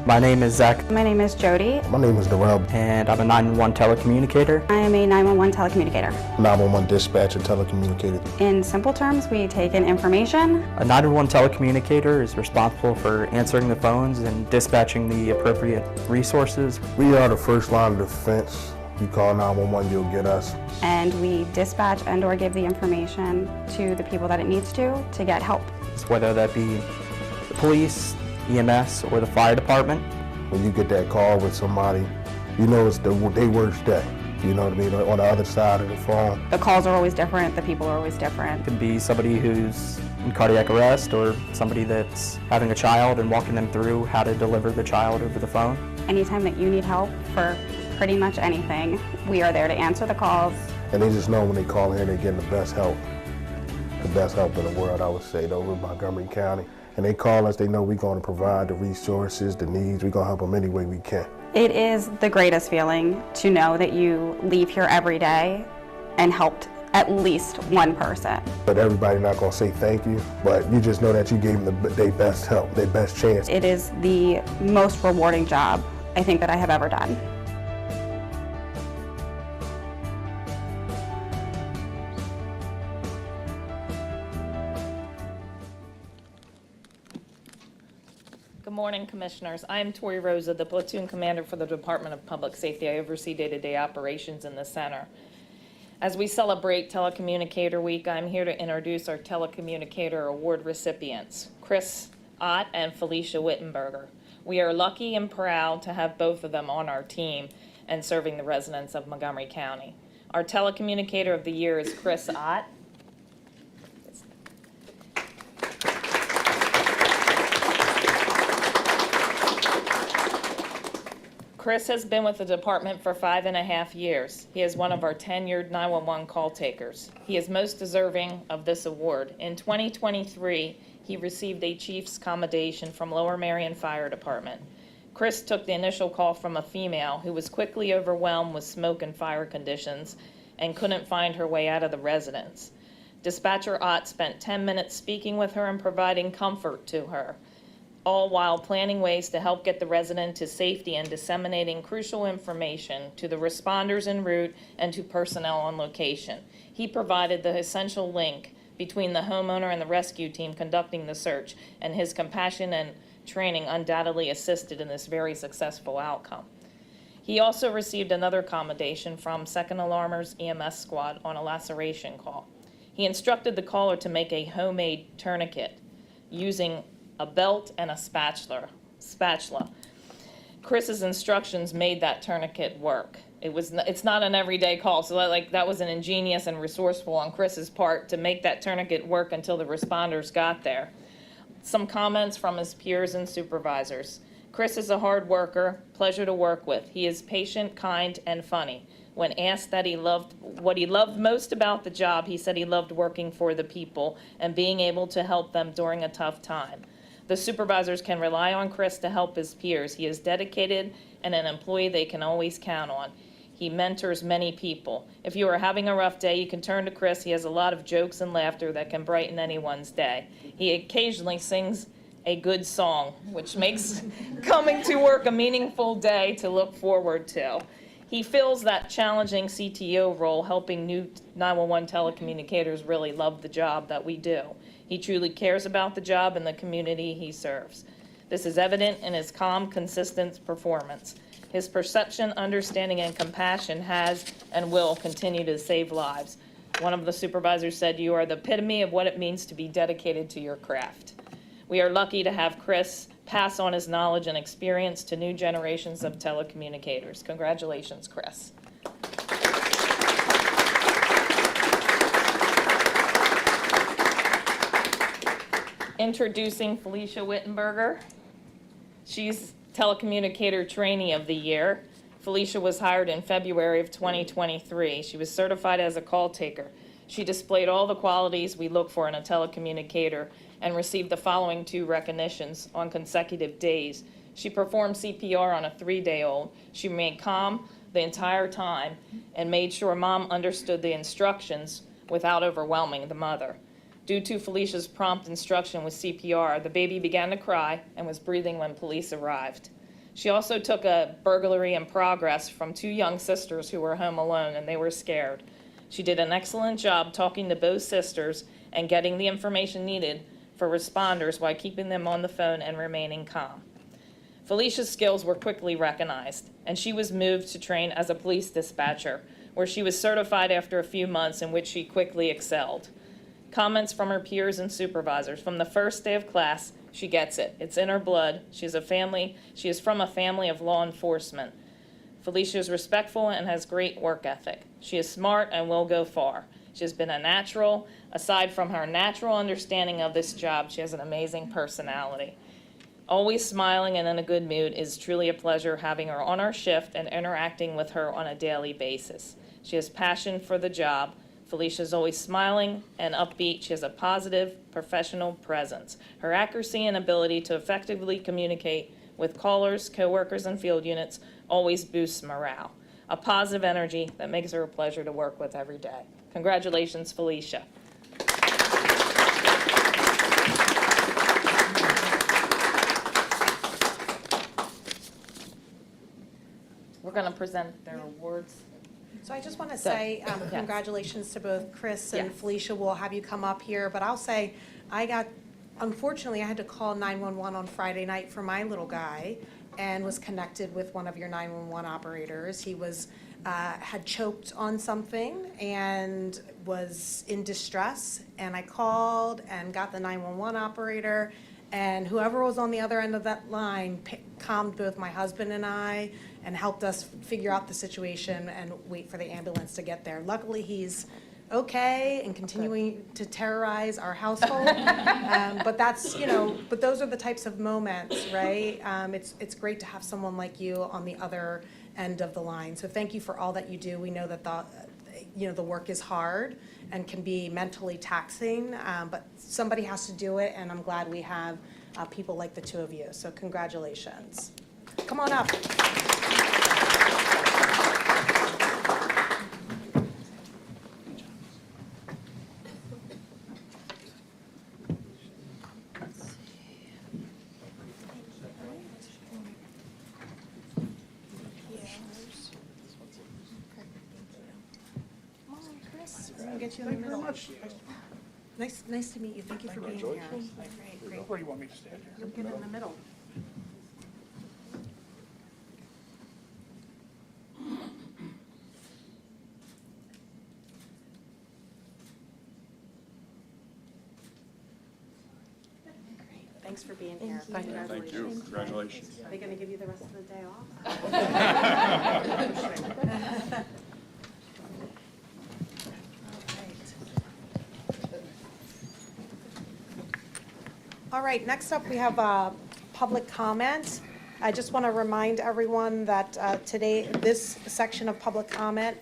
My name is Zach, My name is Jody. My name is Darrell. and I'm a 911 telecommunicator. I am a 911 telecommunicator. 911 dispatcher telecommunicator. In simple terms, we take in information. A 911 telecommunicator is responsible for answering the phones and dispatching the appropriate resources. We are the first line of defense. You call 911, you'll get us. And we dispatch and or give the information to the people that it needs to get help. Whether that be the police, EMS, or the fire department. When you get that call with somebody, you know it's their worst day. You know what I mean? On the other side of the phone. The calls are always different, the people are always different. It could be somebody who's in cardiac arrest or somebody that's having a child and walking them through how to deliver the child over the phone. Anytime that you need help for pretty much anything, we are there to answer the calls. And they just know when they call here, they're getting the best help. The best help in the world, I would say, over in Montgomery County. And they call us, they know we're going to provide the resources, the needs, we're going to help them any way we can. It is the greatest feeling to know that you leave here every day and helped at least one person. But everybody not going to say thank you, but you just know that you gave them their best help, their best chance. It is the most rewarding job I think that I have ever done. Good morning, Commissioners. I am Tori Rosa, the Platoon Commander for the Department of Public Safety. I oversee day-to-day operations in the center. As we celebrate Telecommunicator Week, I'm here to introduce our Telecommunicator Award recipients, Chris Ott and Felicia Wittenberger. We are lucky and proud to have both of them on our team and serving the residents of Montgomery County. Our Telecommunicator of the Year is Chris Ott. Chris has been with the department for 5.5 years. He is one of our tenured 911 call takers. He is most deserving of this award. In 2023, he received a Chief's Commendation from Lower Merion Fire Department. Chris took the initial call from a female who was quickly overwhelmed with smoke and fire conditions and couldn't find her way out of the residence. Dispatcher Ott spent 10 minutes speaking with her and providing comfort to her, all while planning ways to help get the resident to safety and disseminating crucial information to the responders en route and to personnel on location. He provided the essential link between the homeowner and the rescue team conducting the search, and his compassion and training undoubtedly assisted in this very successful outcome. He also received another commendation from Second Alarmers EMS Squad on a laceration call. He instructed the caller to make a homemade tourniquet using a belt and a spatula. Chris's instructions made that tourniquet work. It's not an everyday call, so that was an ingenious and resourceful on Chris's part to make that tourniquet work until the responders got there. Some comments from his peers and supervisors. Chris is a hard worker, pleasure to work with. He is patient, kind, and funny. When asked what he loved most about the job, he said he loved working for the people and being able to help them during a tough time. The supervisors can rely on Chris to help his peers. He is dedicated and an employee they can always count on. He mentors many people. If you are having a rough day, you can turn to Chris. He has a lot of jokes and laughter that can brighten anyone's day. He occasionally sings a good song, which makes coming to work a meaningful day to look forward to. He fills that challenging CTO role, helping new 911 telecommunicators really love the job that we do. He truly cares about the job and the community he serves. This is evident in his calm, consistent performance. His perception, understanding, and compassion has and will continue to save lives. One of the supervisors said, "You are the epitome of what it means to be dedicated to your craft." We are lucky to have Chris pass on his knowledge and experience to new generations of telecommunicators. Congratulations, Chris. Introducing Felicia Wittenberger. She's Telecommunicator Trainee of the Year. Felicia was hired in February of 2023. She was certified as a call taker. She displayed all the qualities we look for in a telecommunicator and received the following 2 recognitions on consecutive days. She performed CPR on a 3-day-old. She remained calm the entire time and made sure Mom understood the instructions without overwhelming the mother. Due to Felicia's prompt instruction with CPR, the baby began to cry and was breathing when police arrived. She also took a burglary in progress from 2 young sisters who were home alone and they were scared. She did an excellent job talking to both sisters and getting the information needed for responders while keeping them on the phone and remaining calm. Felicia's skills were quickly recognized, and she was moved to train as a police dispatcher, where she was certified after a few months, in which she quickly excelled. Comments from her peers and supervisors. From the first day of class, she gets it. It's in her blood. She is from a family of law enforcement. Felicia is respectful and has great work ethic. She is smart and will go far. She has been a natural. Aside from her natural understanding of this job, she has an amazing personality. Always smiling and in a good mood. It is truly a pleasure having her on our shift and interacting with her on a daily basis. She has passion for the job. Felicia is always smiling and upbeat. She has a positive, professional presence. Her accuracy and ability to effectively communicate with callers, coworkers, and field units always boosts morale. A positive energy that makes her a pleasure to work with every day. Congratulations, Felicia. We're going to present their awards. So I just want to say congratulations to both Chris and Felicia. We'll have you come up here, but I'll say unfortunately, I had to call 911 on Friday night for my little guy and was connected with one of your 911 operators. He had choked on something and was in distress, and I called and got the 911 operator, and whoever was on the other end of that line calmed both my husband and I and helped us figure out the situation and wait for the ambulance to get there. Luckily, he's okay and continuing to terrorize our household. But that's, but those are the types of moments, right? It's great to have someone like you on the other end of the line. So thank you for all that you do. We know that the work is hard and can be mentally taxing, but somebody has to do it, and I'm glad we have people like the 2 of you. So congratulations. Come on up. Get you in the middle. Nice to meet you. Thank you for being here. Great. Where do you want me to stand here? You'll get in the middle. Great. Thanks for being here. Thank you. Congratulations. Are they going to give you the rest of the day off? All right, next up we have public comment. I just want to remind everyone that today this section of public comment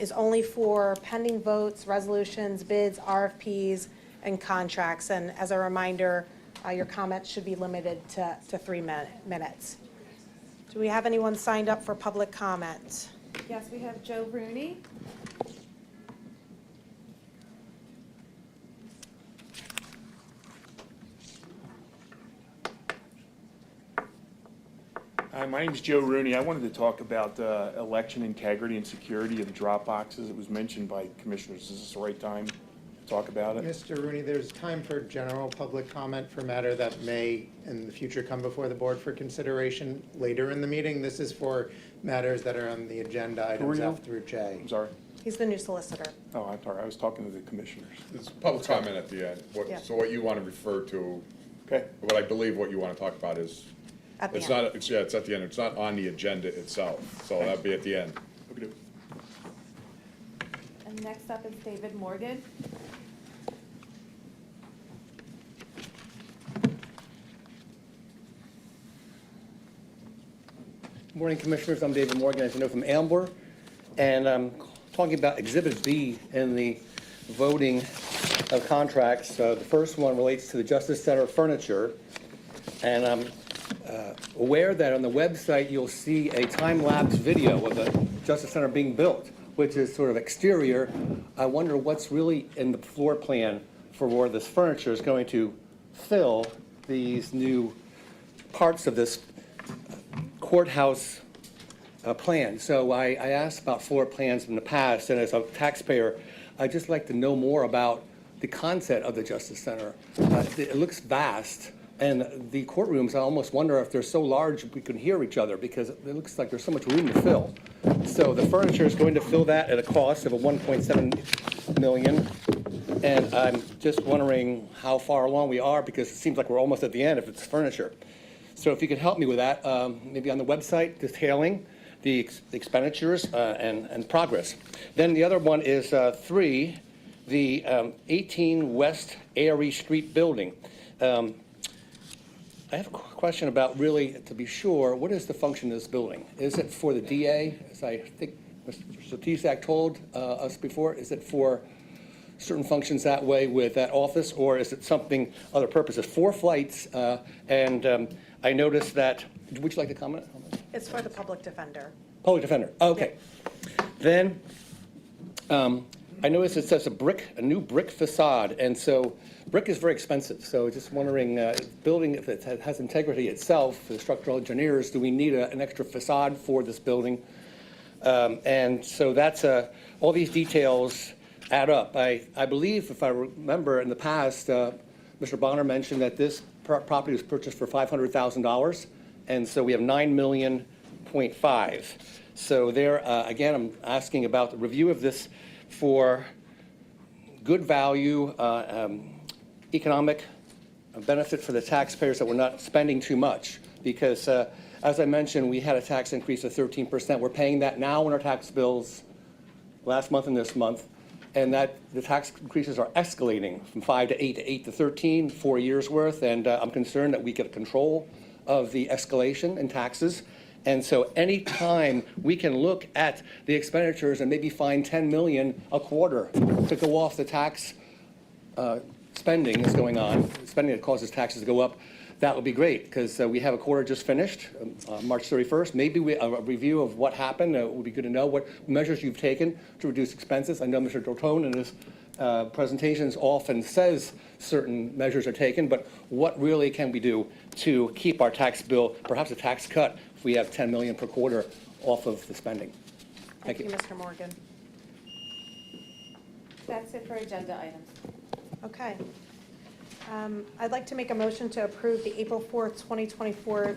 is only for pending votes, resolutions, bids, RFPs, and contracts. And as a reminder, Your comments should be limited to 3 minutes. Do we have anyone signed up for public comment? Yes, we have Joe Rooney. Hi, my name's Joe Rooney. I wanted to talk about election integrity and security of the drop boxes. It was mentioned by commissioners. Is this the right time to talk about it? Mr. Rooney, there's time for general public comment for matter that may in the future come before the board for consideration later in the meeting. This is for matters that are on the agenda items you? F through J. I'm sorry. He's the new solicitor. Oh, I'm sorry. I was talking to the commissioners. It's public comment at the end. Yeah. So what you want to refer to, Okay. what I believe what you want to talk about is, At the it's end. not, it's at the end. It's not on the agenda itself. So that'd be at the end. Okay. And next up is David Morgan. Good morning, Commissioners. I'm David Morgan, as you know, from Ambler, and I'm talking about Exhibit B in the voting of contracts. The first one relates to the Justice Center furniture, and I'm aware that on the website you'll see a time-lapse video of the Justice Center being built, which is sort of exterior. I wonder what's really in the floor plan for where this furniture is going to fill these new parts of this courthouse plan. So I asked about floor plans in the past, and as a taxpayer, I'd just like to know more about the concept of the Justice Center. It looks vast, and the courtrooms, I almost wonder if they're so large we can hear each other, because it looks like there's so much room to fill. So the furniture is going to fill that at a cost of $1.7 million. And I'm just wondering how far along we are, because it seems like we're almost at the end if it's furniture. So if you could help me with that, maybe on the website detailing the expenditures and progress. Then the other one is 3, the 18 West Airy Street building. I have a question about, really, to be sure, what is the function of this building? Is it for the DA, as I think Mr. Sotisak told us before? Is it for certain functions that way with that office, or is it something other purposes? 4 flights, and I noticed that, would you like to comment on that? It's for the public defender. Public defender, okay. Then, I noticed it says a new brick facade, and so brick is very expensive, so just wondering, building, if it has integrity itself, the structural engineers, do we need an extra facade for this building? And so that's, all these details add up. I believe, if I remember in the past, Mr. Bonner mentioned that this property was purchased for $500,000, and so we have $9.5 million. So there, again, I'm asking about the review of this for good value, economic benefit for the taxpayers, that we're not spending too much. Because, as I mentioned, we had a tax increase of 13%. We're paying that now in our tax bills last month and this month. And that the tax increases are escalating from 5 to 8 to 8 to 13, 4 years worth. And I'm concerned that we get control of the escalation in taxes. And so any time we can look at the expenditures and maybe find $10 million a quarter to go off the tax spending that's going on, spending that causes taxes to go up, that would be great, because we have a quarter just finished, March 31st. Maybe a review of what happened. It would be good to know what measures you've taken to reduce expenses. I know Mr. Dortone in his presentations often says certain measures are taken, but what really can we do to keep our tax bill, perhaps a tax cut, if we have $10 million per quarter off of the spending? Thank you, Mr. Morgan. That's it for agenda items. Okay. I'd like to make a motion to approve the April 4th, 2024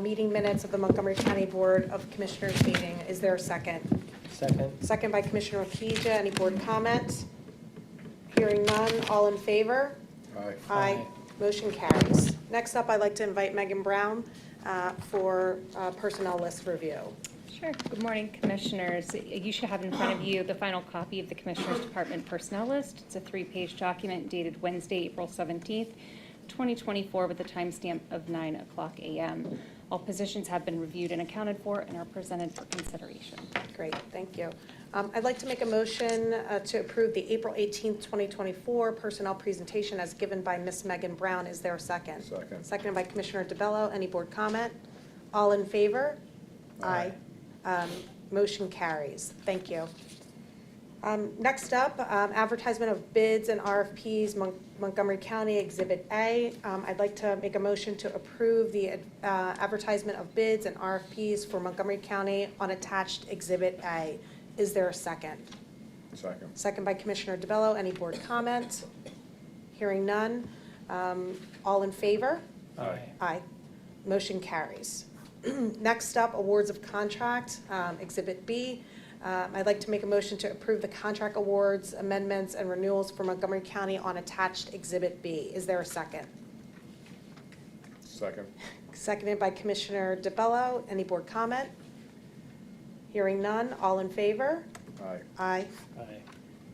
meeting minutes of the Montgomery County Board of Commissioners meeting. Is there a second? Second. Second by Commissioner Makija. Any board comments? Hearing none. All in favor? Aye. Aye. Motion carries. Next up, I'd like to invite Megan Brown for personnel list review. Sure. Good morning, Commissioners. You should have in front of you the final copy of the Commissioners Department personnel list. It's a 3-page document dated Wednesday, April 17th, 2024, with a timestamp of 9:00 a.m. All positions have been reviewed and accounted for and are presented for consideration. Great, thank you. I'd like to make a motion to approve the April 18th, 2024 personnel presentation as given by Ms. Megan Brown. Is there a second? Second. Seconded by Commissioner DeBello. Any board comment? All in favor? Aye. Motion carries. Thank you. Next up, advertisement of bids and RFPs, Montgomery County Exhibit A. I'd like to make a motion to approve the advertisement of bids and RFPs for Montgomery County on attached Exhibit A. Is there a second? Second. Second by Commissioner DeBello. Any board comment? Hearing none. All in favor? Aye. Aye. Motion carries. Next up, awards of contract, Exhibit B. I'd like to make a motion to approve the contract awards, amendments, and renewals for Montgomery County on attached Exhibit B. Is there a second? Second. Seconded by Commissioner DeBello. Any board comment? Hearing none. All in favor? Aye. Aye.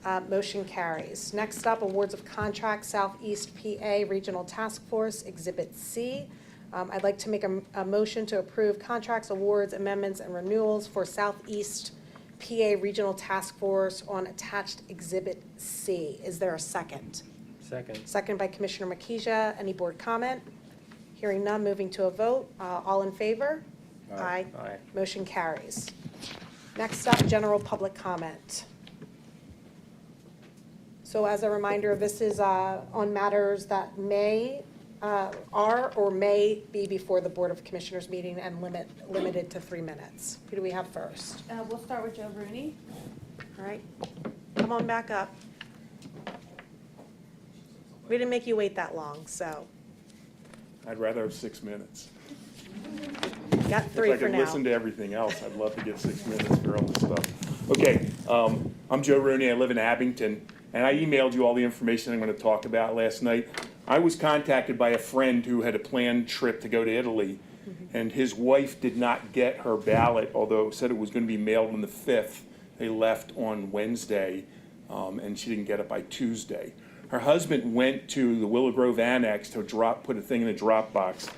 Aye. Motion carries. Next up, awards of contract, Southeast PA Regional Task Force, Exhibit C. I'd like to make a motion to approve contracts, awards, amendments, and renewals for Southeast PA Regional Task Force on attached Exhibit C. Is there a second? Second. Second by Commissioner Makija. Any board comment? Hearing none, moving to a vote. All in favor? Aye. Aye. Motion carries. Next up, general public comment. So as a reminder, this is on matters that are or may be before the Board of Commissioners meeting and limited to 3 minutes. Who do we have first? We'll start with Joe Rooney. All right, come on back up. We didn't make you wait that long, so I'd rather have 6 minutes. got 3 If I for could now. listen to everything else, I'd love to get 6 minutes for all this stuff. Okay, I'm Joe Rooney, I live in Abington, and I emailed you all the information I'm gonna talk about last night. I was contacted by a friend who had a planned trip to go to Italy, and his wife did not get her ballot, although said it was gonna be mailed on the 5th. They left on Wednesday, and she didn't get it by Tuesday. Her husband went to the Willow Grove Annex to put a thing in the drop box,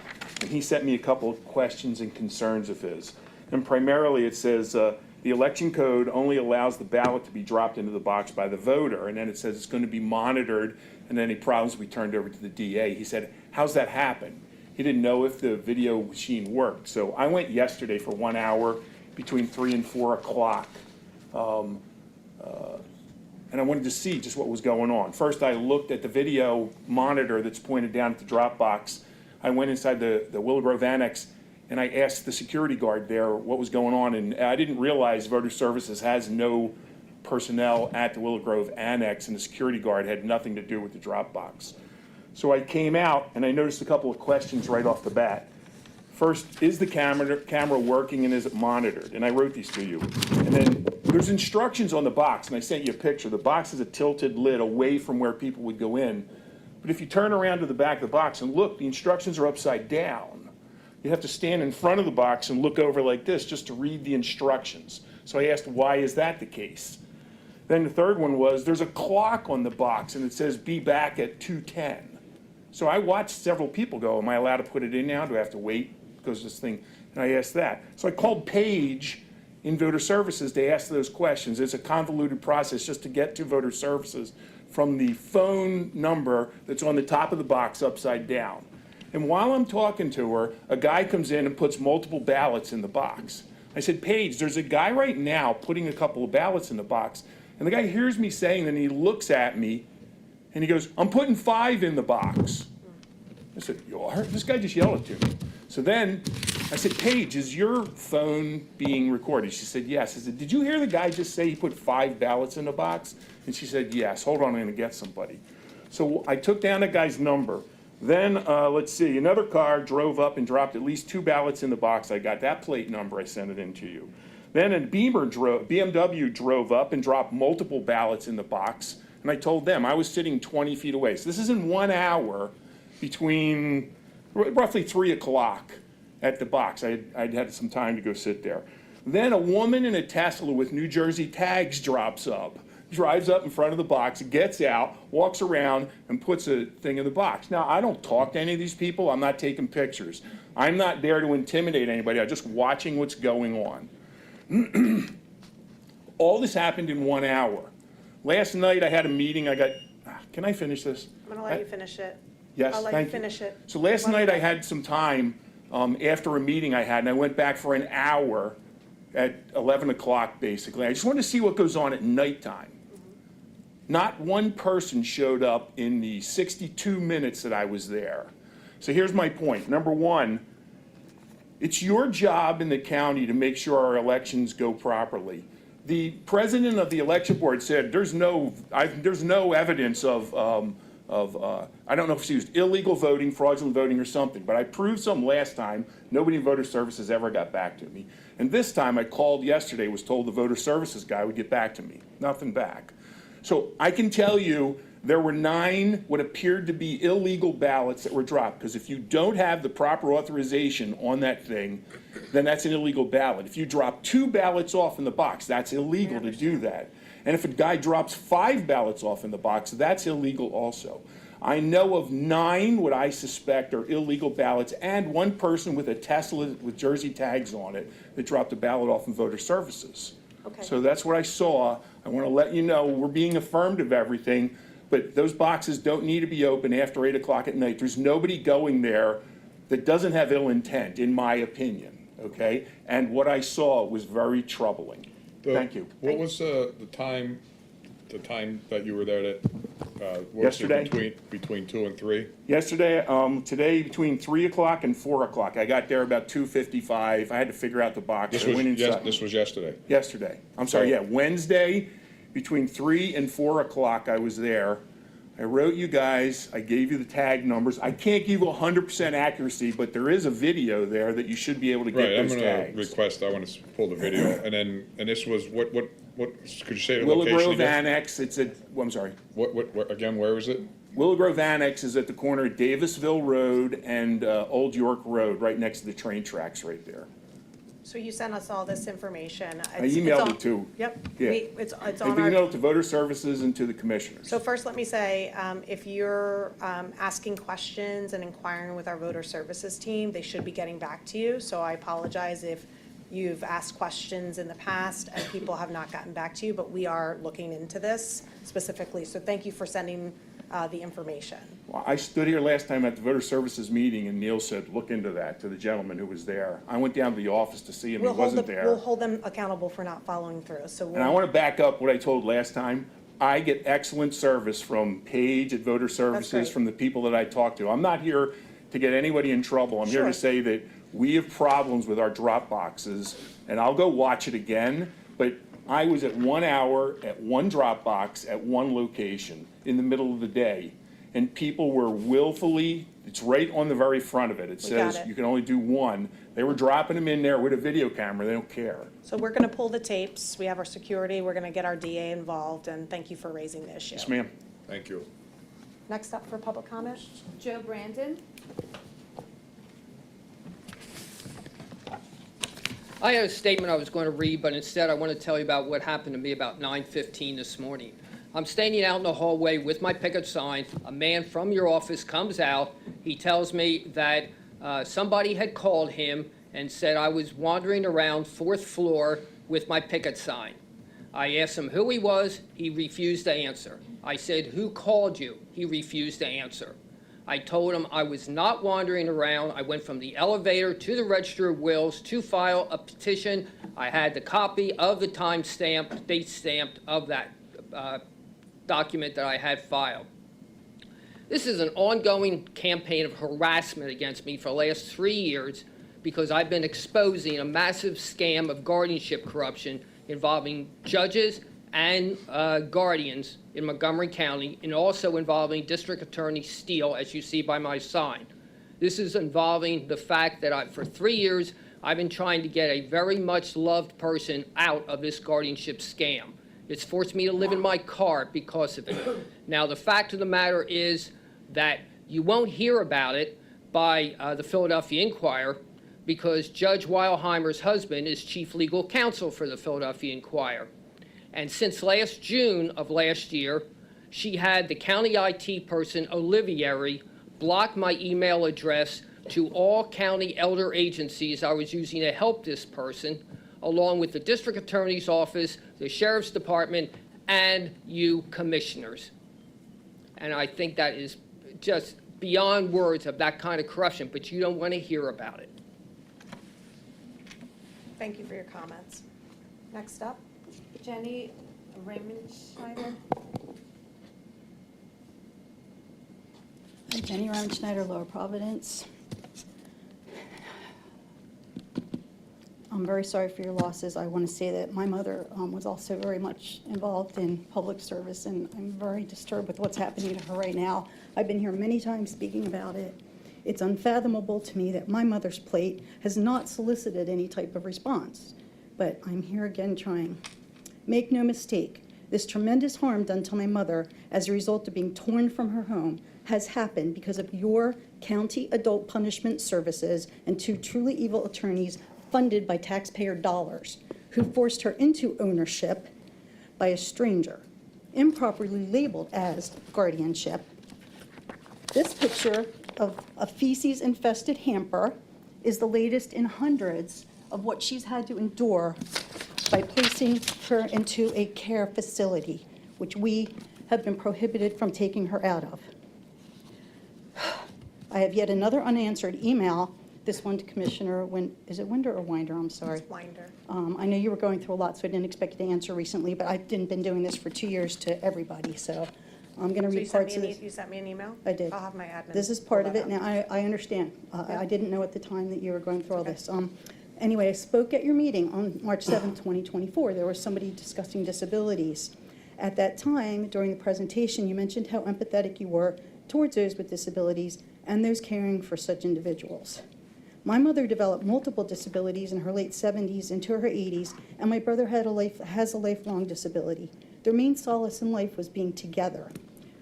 and he sent me a couple of questions and concerns of his. And primarily it says, the election code only allows the ballot to be dropped into the box by the voter, and then it says it's going to be monitored, and any problems will be turned over to the DA. He said, how's that happen? He didn't know if the video machine worked. So I went yesterday for 1 hour between 3 and 4 o'clock. And I wanted to see just what was going on. First, I looked at the video monitor that's pointed down at the drop box. I went inside the Willow Grove Annex, and I asked the security guard there what was going on, and I didn't realize Voter Services has no personnel at the Willow Grove Annex, and the security guard had nothing to do with the drop box. So I came out, and I noticed a couple of questions right off the bat. First, is the camera working, and is it monitored? And I wrote these to you. And then there's instructions on the box, and I sent you a picture. The box has a tilted lid away from where people would go in. But if you turn around to the back of the box and look, the instructions are upside down. You have to stand in front of the box and look over like this just to read the instructions. So I asked, why is that the case? Then the third one was, there's a clock on the box, and it says, be back at 2:10. So I watched several people go, am I allowed to put it in now? Do I have to wait? Because this thing, and I asked that. So I called Paige in Voter Services to ask those questions. It's a convoluted process just to get to Voter Services from the phone number that's on the top of the box upside down. And while I'm talking to her, a guy comes in and puts multiple ballots in the box. I said, Paige, there's a guy right now putting a couple of ballots in the box. And the guy hears me saying that, and he looks at me, and he goes, I'm putting 5 in the box. I said, you are? This guy just yelled at me. So then I said, Paige, is your phone being recorded? She said, yes. I said, did you hear the guy just say he put 5 ballots in the box? And she said, yes. Hold on, I'm going to get somebody. So I took down the guy's number. Then, let's see, another car drove up and dropped at least 2 ballots in the box. I got that plate number. I sent it in to you. Then a BMW drove up and dropped multiple ballots in the box. And I told them I was sitting 20 feet away. So this is in 1 hour between roughly 3 o'clock at the box. I'd had some time to go sit there. Then a woman in a Tesla with New Jersey tags drives up in front of the box, gets out, walks around, and puts a thing in the box. Now, I don't talk to any of these people. I'm not taking pictures. I'm not there to intimidate anybody. I'm just watching what's going on. All this happened in 1 hour. Last night, I had a meeting, can I finish this? I'm gonna let you finish it. Yes, I'll let thank you finish it. So last One night, I minute. had some time after a meeting I had, and I went back for an hour at 11 o'clock, basically. I just wanted to see what goes on at nighttime. Not one person showed up in the 62 minutes that I was there. So here's my point. Number one, it's your job in the county to make sure our elections go properly. The president of the election board said there's no evidence of I don't know if she used illegal voting, fraudulent voting, or something, but I proved some last time. Nobody in voter services ever got back to me. And this time I called yesterday, was told the voter services guy would get back to me. Nothing back. So I can tell you there were 9 what appeared to be illegal ballots that were dropped, because if you don't have the proper authorization on that thing, then that's an illegal ballot. If you drop 2 ballots off in the box, that's illegal to do that. And if a guy drops 5 ballots off in the box, that's illegal also. I know of 9 what I suspect are illegal ballots, and 1 person with a Tesla with Jersey tags on it that dropped a ballot off in voter services. Okay. So that's what I saw. I want to let you know we're being affirmed of everything, but those boxes don't need to be open after 8 o'clock at night. There's nobody going there that doesn't have ill intent, in my opinion, okay? And what I saw was very troubling. Thank you. What was the time that you were there that, was Yesterday? between 2 and 3? Yesterday, today between 3 o'clock and 4 o'clock. I got there about 2:55. I had to figure out the box. This I went inside. was yesterday? Yesterday. I'm sorry, yeah, Wednesday, between 3 and 4 o'clock, I was there. I wrote you guys, I gave you the tag numbers. I can't give you 100% accuracy, but there is a video there that you should be able to get Right, I'm those gonna tags. request, I want to pull the video, and this was, what, could you say the Willow location Grove again? Annex, it's at, I'm sorry. Again, where is it? Willow Grove Annex is at the corner of Davisville Road and Old York Road, right next to the train tracks right there. So you sent us all this information. I emailed it to. Yep. Yeah. It's I on our. emailed it to voter services and to the commissioners. So first, let me say, if you're asking questions and inquiring with our voter services team, they should be getting back to you. So I apologize if you've asked questions in the past and people have not gotten back to you, but we are looking into this specifically. So thank you for sending the information. Well, I stood here last time at the voter services meeting and Neil said, look into that, to the gentleman who was there. I went down to the office to see him, he wasn't there. We'll hold them accountable for not following through, so. And I want to back up what I told last time. I get excellent service from Paige at Voter Services, great. from the people that I talk to. I'm not here to get anybody in trouble. I'm here Sure. to say that we have problems with our drop boxes, and I'll go watch it again, but I was at 1 hour at one drop box at one location in the middle of the day, and people were willfully, it's right on the very front of it. It We got says it. you can only do one. They were dropping them in there with a video camera. They don't care. So we're gonna pull the tapes. We have our security. We're gonna get our DA involved, and thank you for raising the issue. Yes, ma'am. Thank you. Next up for public comment? Joe Brandon. I had a statement I was going to read, but instead I want to tell you about what happened to me about 9:15 this morning. I'm standing out in the hallway with my picket sign. A man from your office comes out. He tells me that somebody had called him and said I was wandering around 4th floor with my picket sign. I asked him who he was. He refused to answer. I said, who called you? He refused to answer. I told him I was not wandering around. I went from the elevator to the Register of Wills to file a petition. I had the copy of the time stamp, date stamped of that document that I had filed. This is an ongoing campaign of harassment against me for the last 3 years because I've been exposing a massive scam of guardianship corruption involving judges and guardians in Montgomery County, and also involving District Attorney Steele, as you see by my sign. This is involving the fact that for 3 years, I've been trying to get a very much loved person out of this guardianship scam. It's forced me to live in my car because of it. Now, the fact of the matter is that you won't hear about it by the Philadelphia Inquirer because Judge Weilheimer's husband is chief legal counsel for the Philadelphia Inquirer. And since last June of last year, she had the county IT person, Olivieri, block my email address to all county elder agencies I was using to help this person, along with the district attorney's office, the sheriff's department, and you commissioners. And I think that is just beyond words of that kind of corruption, but you don't want to hear about it. Thank you for your comments. Next up, Jenny Raymond Schneider. Jenny Raymond Schneider, Lower Providence. I'm very sorry for your losses. I want to say that my mother was also very much involved in public service, and I'm very disturbed with what's happening to her right now. I've been here many times speaking about it. It's unfathomable to me that my mother's plate has not solicited any type of response, but I'm here again trying. Make no mistake, this tremendous harm done to my mother as a result of being torn from her home has happened because of your county adult punishment services and 2 truly evil attorneys funded by taxpayer dollars who forced her into ownership by a stranger, improperly labeled as guardianship. This picture of a feces-infested hamper is the latest in hundreds of what she's had to endure by placing her into a care facility, which we have been prohibited from taking her out of. I have yet another unanswered email, this one to Commissioner, is it Winder or Winder? I'm sorry. It's Winder. I know you were going through a lot, so I didn't expect you to answer recently, but I've been doing this for 2 years to everybody, so I'm going to So read parts of this. you sent me an email? I did. I'll have my admin. This is part pull of it. that up. Now, I understand. I didn't know at the time that you were going through all this. Anyway, I spoke at your meeting on March 7th, 2024. There was somebody discussing disabilities. At that time, during the presentation, you mentioned how empathetic you were towards those with disabilities and those caring for such individuals. My mother developed multiple disabilities in her late 70s into her 80s, and my brother has a lifelong disability. Their main solace in life was being together.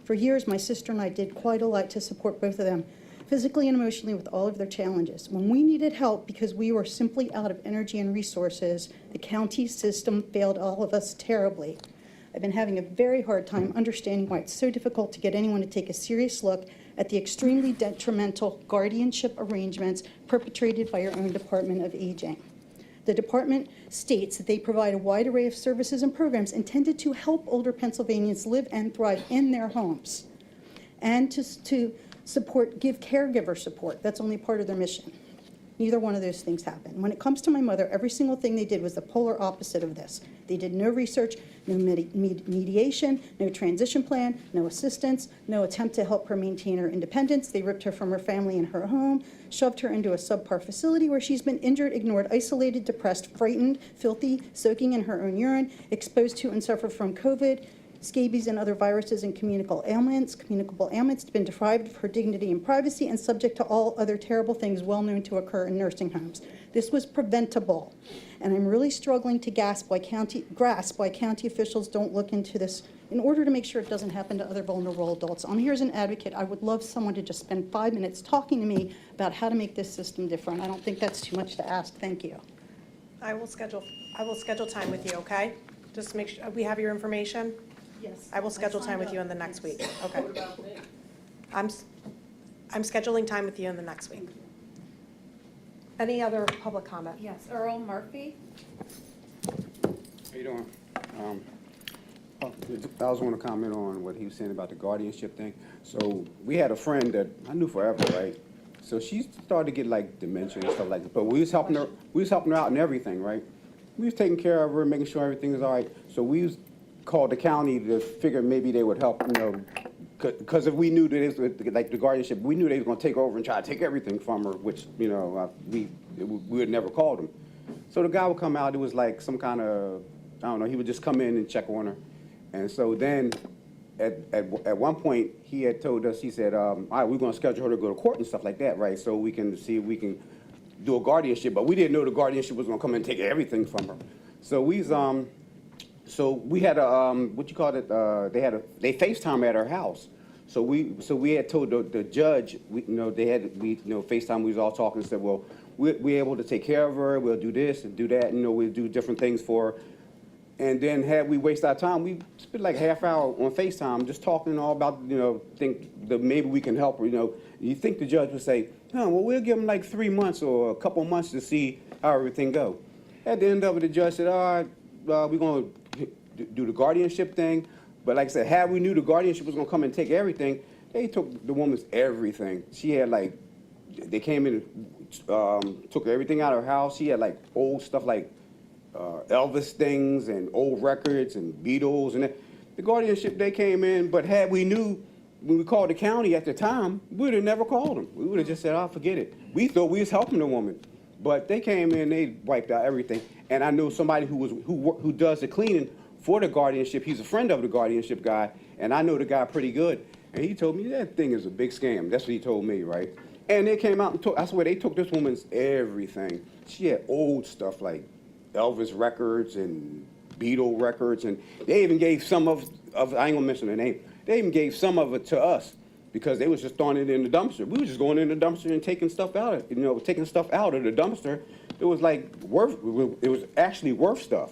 For years, my sister and I did quite a lot to support both of them, physically and emotionally, with all of their challenges. When we needed help because we were simply out of energy and resources, the county system failed all of us terribly. I've been having a very hard time understanding why it's so difficult to get anyone to take a serious look at the extremely detrimental guardianship arrangements perpetrated by your own Department of Aging. The department states that they provide a wide array of services and programs intended to help older Pennsylvanians live and thrive in their homes and to support, give caregiver support. That's only part of their mission. Neither one of those things happened. When it comes to my mother, every single thing they did was the polar opposite of this. They did no research, no mediation, no transition plan, no assistance, no attempt to help her maintain her independence. They ripped her from her family and her home, shoved her into a subpar facility where she's been injured, ignored, isolated, depressed, frightened, filthy, soaking in her own urine, exposed to and suffer from COVID, scabies and other viruses and communicable ailments, been deprived of her dignity and privacy, and subject to all other terrible things well known to occur in nursing homes. This was preventable, and I'm really struggling to grasp why county officials don't look into this in order to make sure it doesn't happen to other vulnerable adults. I'm here as an advocate. I would love someone to just spend 5 minutes talking to me about how to make this system different. I don't think that's too much to ask. Thank you. I will schedule time with you, okay? Just make sure, we have your information? Yes. I will schedule time with you in the next week, okay? I'm scheduling time with you in the next week. Any other public comment? Yes, Earl Murphy. How you doing? I also want to comment on what he was saying about the guardianship thing. So we had a friend that I knew forever, right? So she started to get like dementia and stuff like that. But we was helping her out and everything, right? We was taking care of her, making sure everything was all right. So we called the county to figure maybe they would help, because if we knew that it was like the guardianship, we knew they was going to take over and try to take everything from her, which we would never call them. So the guy would come out. It was like some kind of, I don't know. He would just come in and check on her, and so then at one point he had told us, he said, all right, we're going to schedule her to go to court and stuff like that, right? So we can see if we can do a guardianship, but we didn't know the guardianship was going to come in and take everything from her. So So we had a they FaceTime at our house. So we had told the judge, FaceTime. We was all talking and said, well, we're able to take care of her. We'll do this and do that. We'll do different things for her. And then had we waste our time, we spent like half hour on FaceTime just talking all about, think that maybe we can help her. You think the judge would say, well, we'll give them like 3 months or a couple months to see how everything go. At the end of it, the judge said, all right, we're going to do the guardianship thing. But like I said, had we knew the guardianship was going to come and take everything, they took the woman's everything. She had like, they came in and took everything out of her house. She had like old stuff like Elvis things and old records and Beatles and that. The guardianship, they came in, but had we knew when we called the county at the time, we would have never called them. We would have just said, oh, forget it. We thought we was helping the woman. But they came in, they wiped out everything. And I know somebody who does the cleaning for the guardianship. He's a friend of the guardianship guy, and I know the guy pretty good. And he told me that thing is a big scam. That's what he told me, right? And they came out and took, I swear, they took this woman's everything. She had old stuff like Elvis records and Beatle records, and they even gave some of I ain't gonna mention the name, they even gave some of it to us because they was just throwing it in the dumpster. We was just going in the dumpster and taking stuff out of, taking stuff out of the dumpster. It was like it was actually worth stuff,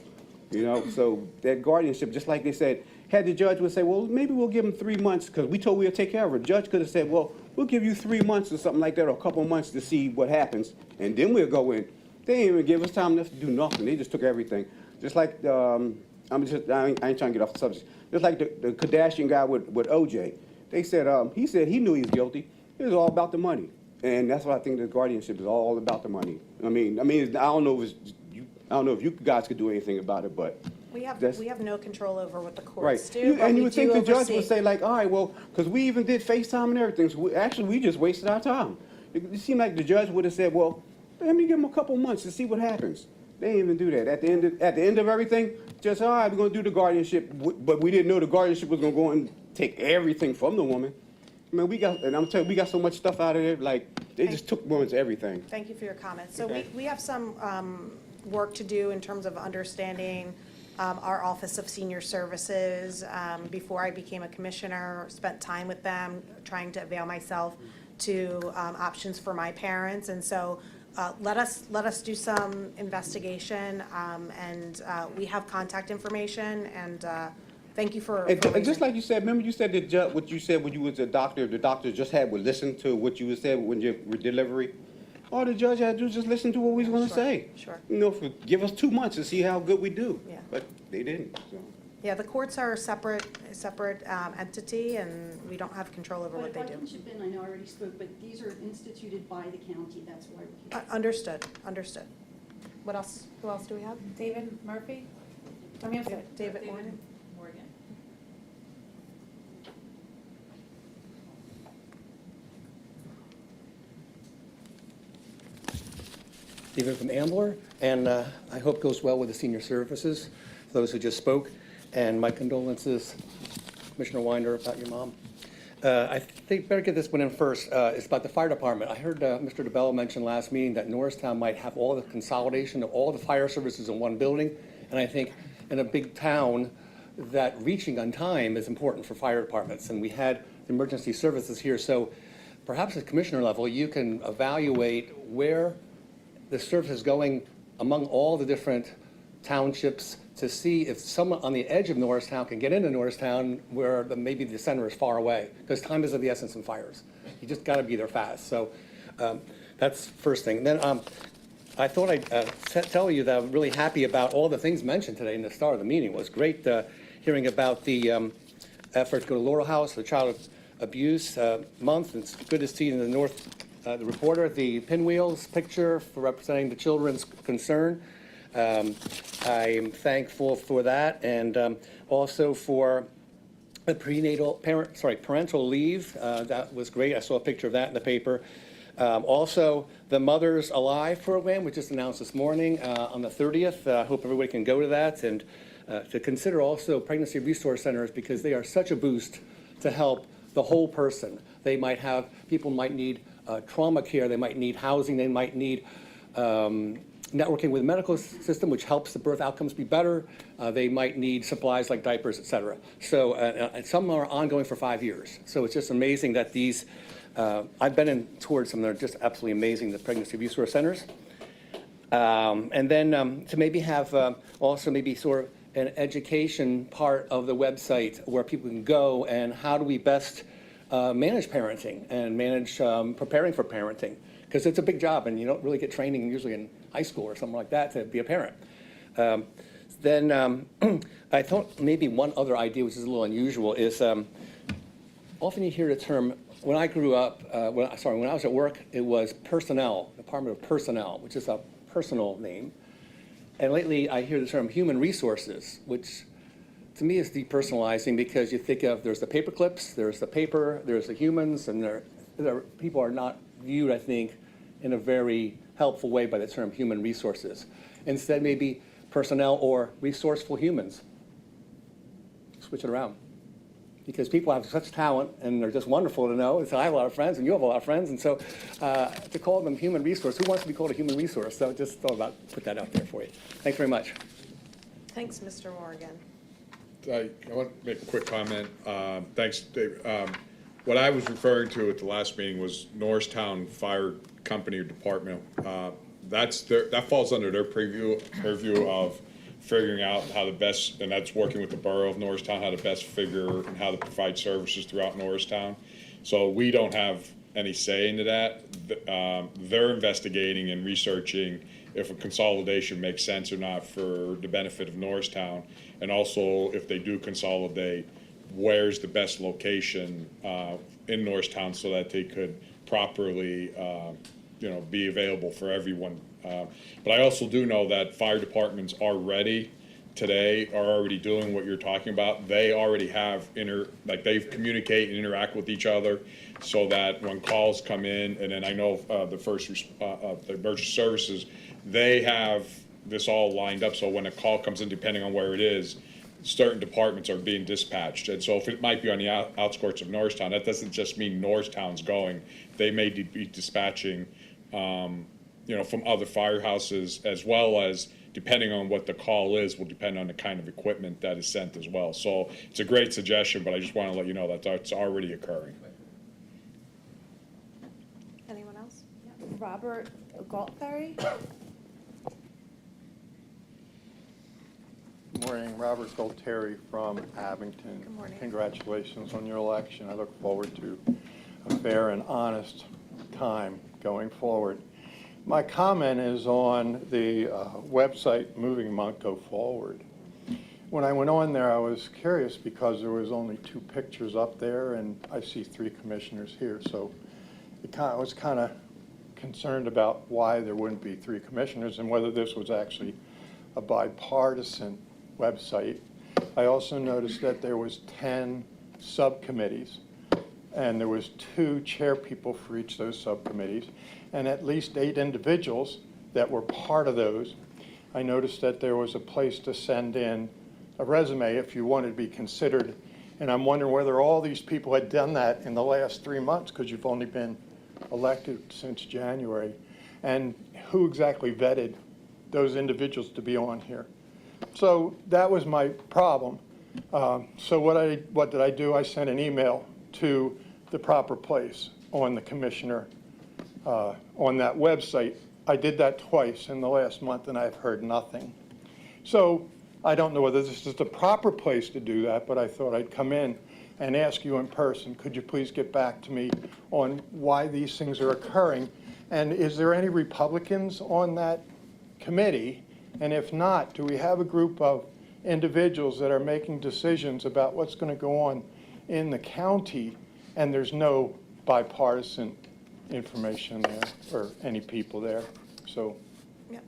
so that guardianship, just like they said, had the judge would say, well, maybe we'll give him 3 months because we told we'll take care of her. The judge could have said, well, we'll give you 3 months or something like that, or a couple of months to see what happens, and then we'll go in. They didn't even give us time enough to do nothing. They just took everything. Just like, I ain't trying to get off the subject. Just like the Kardashian guy with OJ. They said, he said he knew he was guilty. It was all about the money. And that's what I think the guardianship is all about, the money. I don't know if you guys could do anything about it, but We have no control over what the right. courts do. And you would think the judge oversee. would say like, all right, well, because we even did FaceTime and everything. So we just wasted our time. It seemed like the judge would have said, well, let me give him a couple months to see what happens. They didn't even do that. At the end of everything, just, all right, we're going to do the guardianship, but we didn't know the guardianship was going to go and take everything from the woman. I mean, I'm telling you, we got so much stuff out of there, like, they just took women's everything. Thank you for your comments. So Okay. we have some work to do in terms of understanding our Office of Senior Services. Before I became a commissioner, spent time with them, trying to avail myself to options for my parents. And so let us do some investigation, and we have contact information, and thank you for. And just like you said, remember you said that what you said when you was a doctor, the doctor just would listen to what you said when your delivery. All the judge had to do is just listen to what we was going to say. Sure. Give us 2 months to see how good we do. Yeah. But they didn't. So. Yeah, the courts are a separate entity, and we don't have control over But what if they I do. can chip in, I know I already spoke, but these are instituted by the county, that's why we're here. Understood. What else? Who else do we have? David Murphy? David Morgan. Morgan. David from Ambler, and I hope it goes well with the senior services, for those who just spoke, and my condolences, Commissioner Winder, about your mom. I think better get this one in first. It's about the fire department. I heard Mr. DeBello mention last meeting that Norristown might have all the consolidation of all the fire services in one building, and I think in a big town that reaching on time is important for fire departments, and we had emergency services here, so perhaps at commissioner level, you can evaluate where the service is going among all the different townships to see if someone on the edge of Norristown can get into Norristown where maybe the center is far away, because time is of the essence in fires. You just got to be there fast. So that's first thing. Then I thought I'd tell you that I'm really happy about all the things mentioned today in the start of the meeting. It was great hearing about the effort to go to Laurel House, the Child Abuse Month. It's good to see in the reporter, the pinwheels picture for representing the children's concern. I'm thankful for that, and also for the parental leave. That was great. I saw a picture of that in the paper. Also, the Mothers Alive program, which just announced this morning on the 30th. I hope everybody can go to that, and to consider also pregnancy resource centers, because they are such a boost to help the whole person. People might need trauma care, they might need housing, they might need networking with the medical system, which helps the birth outcomes be better. They might need supplies like diapers, et cetera. So and some are ongoing for 5 years. So it's just amazing that these, I've been in towards some that are just absolutely amazing, the pregnancy resource centers. And then to maybe have also maybe sort of an education part of the website where people can go and how do we best manage parenting and manage preparing for parenting. because it's a big job, and you don't really get training usually in high school or something like that to be a parent. Then I thought maybe one other idea, which is a little unusual, is often you hear the term, when I grew up, when I was at work, it was personnel, Department of Personnel, which is a personal name. And lately I hear the term human resources, which to me is depersonalizing, because you think of, there's the paper clips, there's the paper, there's the humans, and people are not viewed, I think, in a very helpful way by the term human resources. Instead, maybe personnel or resourceful humans. Switch it around. Because people have such talent, and they're just wonderful to know. So I have a lot of friends, and you have a lot of friends, and so to call them human resource, who wants to be called a human resource? So just thought about, put that out there for you. Thanks very much. Thanks, Mr. Morgan. I want to make a quick comment. Thanks, Dave. What I was referring to at the last meeting was Norristown Fire Company or Department. That falls under their purview of figuring out how the best, and that's working with the borough of Norristown, how to best figure and how to provide services throughout Norristown. So we don't have any say into that. They're investigating and researching if a consolidation makes sense or not for the benefit of Norristown, and also if they do consolidate, where's the best location in Norristown so that they could properly be available for everyone. But I also do know that fire departments are ready today, are already doing what you're talking about. They already have they communicate and interact with each other, so that when calls come in, and then I know the emergency services, they have this all lined up, so when a call comes in, depending on where it is, certain departments are being dispatched. And so if it might be on the outskirts of Norristown, that doesn't just mean Norristown's going. They may be dispatching from other firehouses, as well as, depending on what the call is, will depend on the kind of equipment that is sent as well. So it's a great suggestion, but I just want to let you know that that's already occurring. Anyone else? Robert Galtberry. Good morning, Robert Galteri from Abington. Good morning. Congratulations on your election. I look forward to a fair and honest time going forward. My comment is on the website Moving Monco Forward. When I went on there, I was curious because there was only 2 pictures up there, and I see 3 commissioners here. So I was kind of concerned about why there wouldn't be 3 commissioners and whether this was actually a bipartisan website. I also noticed that there was 10 subcommittees, and there was 2 chair people for each of those subcommittees, and at least 8 individuals that were part of those. I noticed that there was a place to send in a resume if you wanted to be considered, and I'm wondering whether all these people had done that in the last 3 months, because you've only been elected since January, and who exactly vetted those individuals to be on here. So that was my problem. So what did I do? I sent an email to the proper place on the commissioner on that website. I did that twice in the last month, and I've heard nothing. So I don't know whether this is the proper place to do that, but I thought I'd come in and ask you in person, could you please get back to me on why these things are occurring? And is there any Republicans on that committee? And if not, do we have a group of individuals that are making decisions about what's going to go on in the county, and there's no bipartisan information there or any people there? So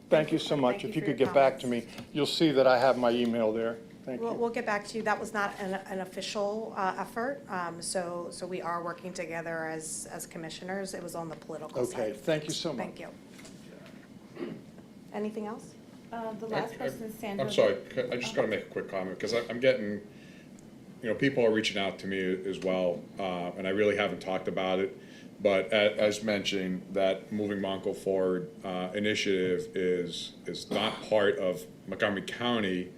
thank you so much. If you could get back to me, you'll see that I have my email there. Thank you. We'll get back to you. That was not an official effort, so we are working together as commissioners. It was on the political side. Okay, thank you so much. Thank you. Anything else? The last person is Sandra. I'm sorry, I just got to make a quick comment, because I'm getting, people are reaching out to me as well, and I really haven't talked about it. But as mentioned, that Moving Monco Forward initiative is not part of Montgomery County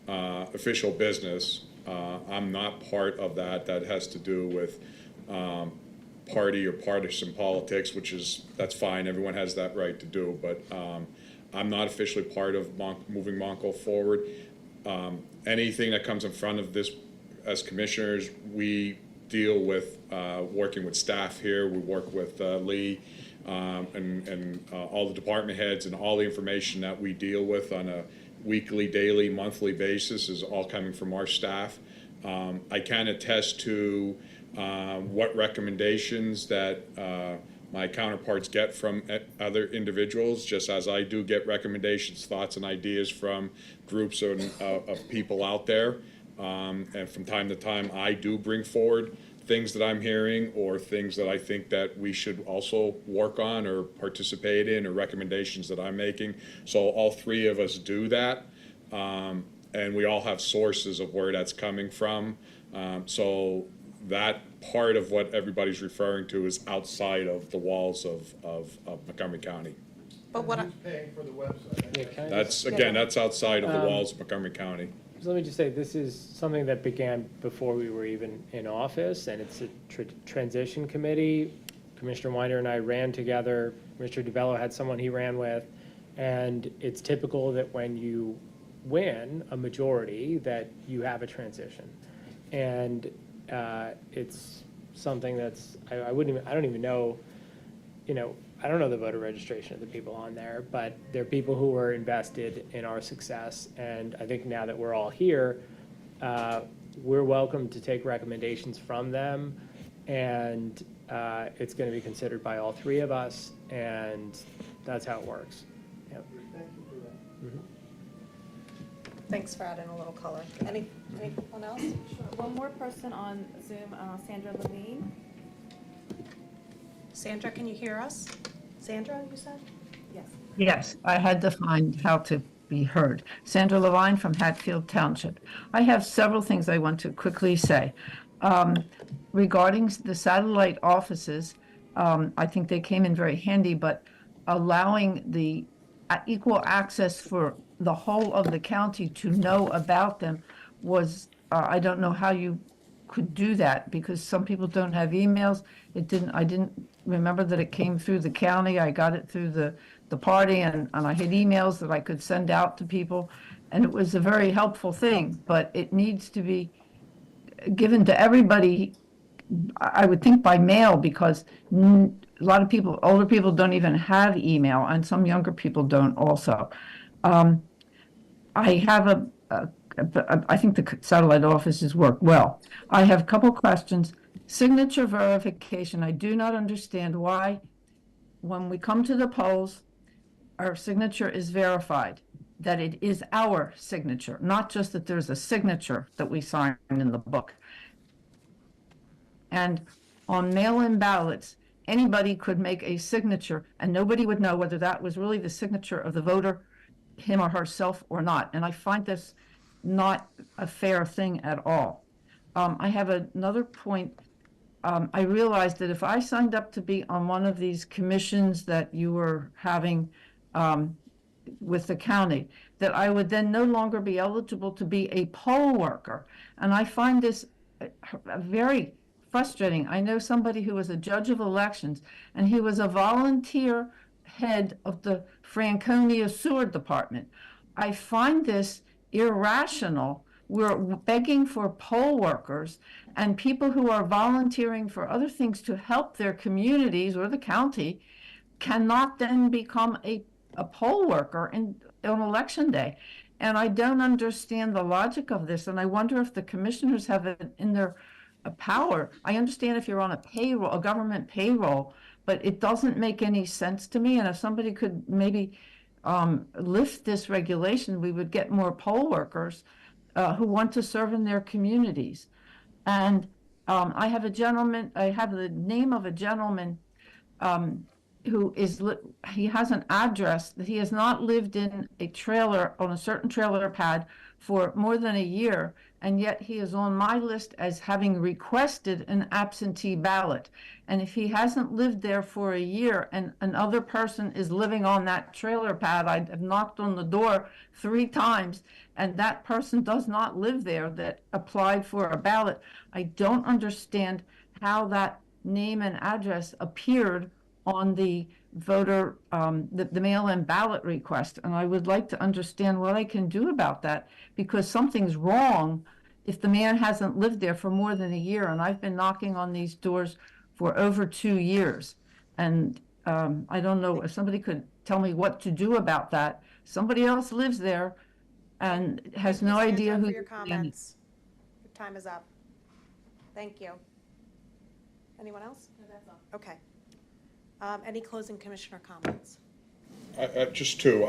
official business. I'm not part of that. That has to do with party or partisan politics, that's fine. Everyone has that right to do. But I'm not officially part of Moving Monco Forward. Anything that comes in front of this, as commissioners, we deal with working with staff here. We work with Lee and all the department heads and all the information that we deal with on a weekly, daily, monthly basis is all coming from our staff. I can attest to what recommendations that my counterparts get from other individuals, just as I do get recommendations, thoughts, and ideas from groups of people out there. And from time to time, I do bring forward things that I'm hearing or things that I think that we should also work on or participate in, or recommendations that I'm making. So all three of us do that. And we all have sources of where that's coming from. So that part of what everybody's referring to is outside of the walls of Montgomery County. But what Who's paying for the website? That's outside of the walls of Montgomery County. So let me just say, this is something that began before we were even in office, and it's a transition committee. Commissioner Winder and I ran together. Commissioner DeBello had someone he ran with, and it's typical that when you win a majority, that you have a transition. And it's something that's, I don't even know, I don't know the voter registration of the people on there, but they're people who were invested in our success. And I think now that we're all here, we're welcome to take recommendations from them. And it's going to be considered by all three of us. And that's how it works. Yep. Thank you for that. Mhm. Thanks for adding a little color. Anyone else? One more person on Zoom, Sandra Levine. Sandra, can you hear us? Sandra, you said? Yes. Yes, I had to find how to be heard. Sandra Levine from Hatfield Township. I have several things I want to quickly say. Regarding the satellite offices, I think they came in very handy, but allowing the equal access for the whole of the county to know about them was, I don't know how you could do that, because some people don't have emails. I didn't remember that it came through the county. I got it through the party, and I had emails that I could send out to people, and it was a very helpful thing, but it needs to be given to everybody, I would think by mail, because a lot of people, older people don't even have email, and some younger people don't also. I have I think the satellite offices work well. I have a couple questions. Signature verification. I do not understand why, when we come to the polls, our signature is verified, that it is our signature, not just that there's a signature that we sign in the book. And on mail-in ballots, anybody could make a signature and nobody would know whether that was really the signature of the voter, him or herself, or not. And I find this not a fair thing at all. I have another point. I realized that if I signed up to be on one of these commissions that you were having with the county, that I would then no longer be eligible to be a poll worker. And I find this very frustrating. I know somebody who was a judge of elections, and he was a volunteer head of the Franconia Sewer Department. I find this irrational. We're begging for poll workers and people who are volunteering for other things to help their communities or the county cannot then become a poll worker on election day. And I don't understand the logic of this. And I wonder if the commissioners have it in their power. I understand if you're on a payroll, a government payroll, but it doesn't make any sense to me. And if somebody could maybe lift this regulation, we would get more poll workers who want to serve in their communities. And I have the name of a gentleman who he has an address that he has not lived in a trailer, on a certain trailer pad, for more than a year, and yet he is on my list as having requested an absentee ballot. And if he hasn't lived there for a year and another person is living on that trailer pad, I have knocked on the door 3 times, and that person does not live there that applied for a ballot, I don't understand how that name and address appeared on the voter, the mail-in ballot request. And I would like to understand what I can do about that, because something's wrong if the man hasn't lived there for more than a year. And I've been knocking on these doors for over 2 years. And I don't know if somebody could tell me what to do about that. Somebody else lives there and has no idea who. For your comments. Your time is up. Thank you. Anyone else? No, that's all. Okay. Any closing commissioner comments? Just two.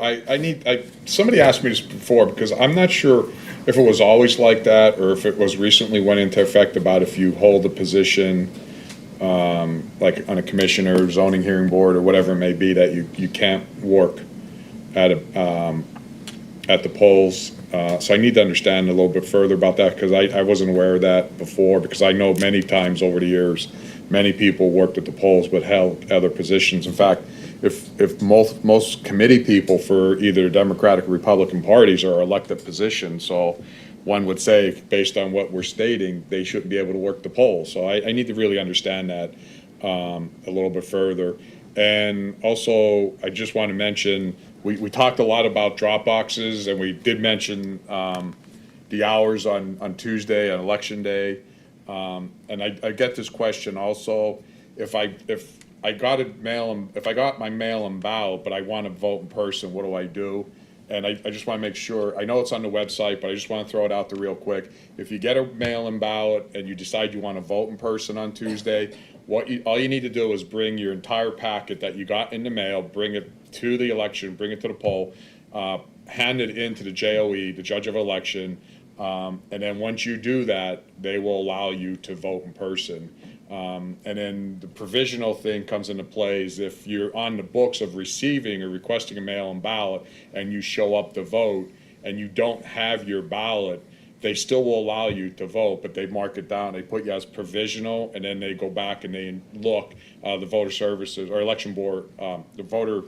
Somebody asked me this before, because I'm not sure if it was always like that, or if it was recently went into effect about if you hold a position, like on a commission or zoning hearing board or whatever it may be, that you can't work at the polls. So I need to understand a little bit further about that, because I wasn't aware of that before, because I know many times over the years, many people worked at the polls but held other positions. In fact, if most committee people for either Democratic or Republican parties are elected positions, so one would say, based on what we're stating, they shouldn't be able to work the polls. So I need to really understand that a little bit further. And also, I just want to mention, we talked a lot about drop boxes, and we did mention the hours on Tuesday, on Election Day. And I get this question also, if I got my mail-in ballot, but I want to vote in person, what do I do? And I just want to make sure, I know it's on the website, but I just want to throw it out there real quick. If you get a mail-in ballot and you decide you want to vote in person on Tuesday, all you need to do is bring your entire packet that you got in the mail, bring it to the election, bring it to the poll, hand it in to the JOE, the Judge of Election, and then once you do that, they will allow you to vote in person. And then the provisional thing comes into play is if you're on the books of receiving or requesting a mail-in ballot and you show up to vote and you don't have your ballot, they still will allow you to vote, but they mark it down, they put you as provisional, and then they go back and they look, the voter services, or election board, the voter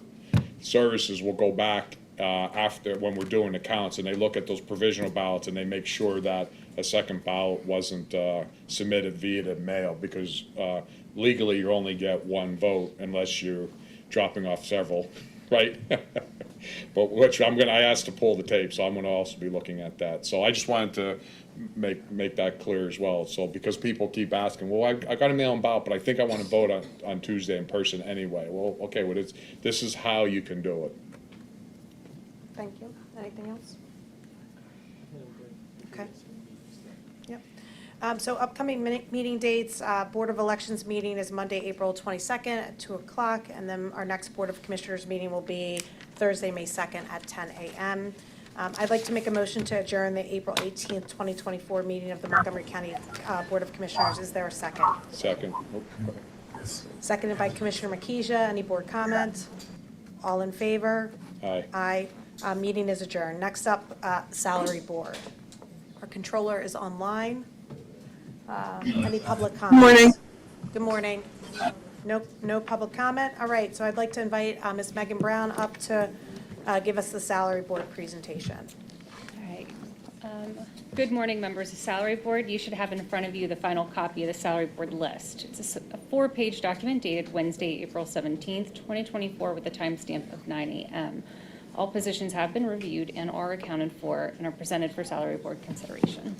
services will go back after, when we're doing the counts, and they look at those provisional ballots and they make sure that a second ballot wasn't submitted via the mail, because legally you only get one vote unless you're dropping off several, right? But which I asked to pull the tape, so I'm going to also be looking at that. So I just wanted to make that clear as well. So because people keep asking, well, I got a mail-in ballot, but I think I want to vote on Tuesday in person anyway. Well, okay, well, this is how you can do it. Thank you. Anything else? Okay. Yep. So upcoming meeting dates, Board of Elections meeting is Monday, April 22nd at 2 o'clock, and then our next Board of Commissioners meeting will be Thursday, May 2nd at 10 a.m. I'd like to make a motion to adjourn the April 18th, 2024 meeting of the Montgomery County Board of Commissioners. Is there a second? Second. Seconded by Commissioner Makija. Any board comments? All in favor? Aye. Aye. Meeting is adjourned. Next up, Salary Board. Our controller is online. Any public comments? Morning. Good morning. No public comment? All right, so I'd like to invite Ms. Megan Brown up to give us the Salary Board presentation. All right. Good morning, members of Salary Board. You should have in front of you the final copy of the Salary Board list. It's a 4-page document dated Wednesday, April 17th, 2024, with a timestamp of 9 a.m. All positions have been reviewed and are accounted for and are presented for Salary Board consideration.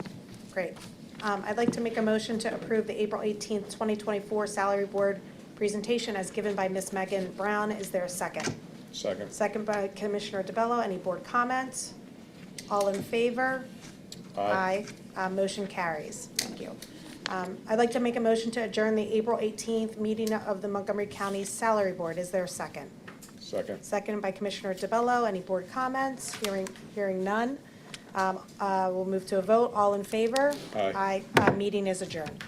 Great. I'd like to make a motion to approve the April 18th, 2024 Salary Board presentation as given by Ms. Megan Brown. Is there a second? Second. Second by Commissioner DeBello. Any board comments? All in favor? Aye. Motion carries. Thank you. I'd like to make a motion to adjourn the April 18th meeting of the Montgomery County Salary Board. Is there a second? Second. Second by Commissioner DeBello. Any board comments? Hearing none. We'll move to a vote. All in favor? Aye. Meeting is adjourned.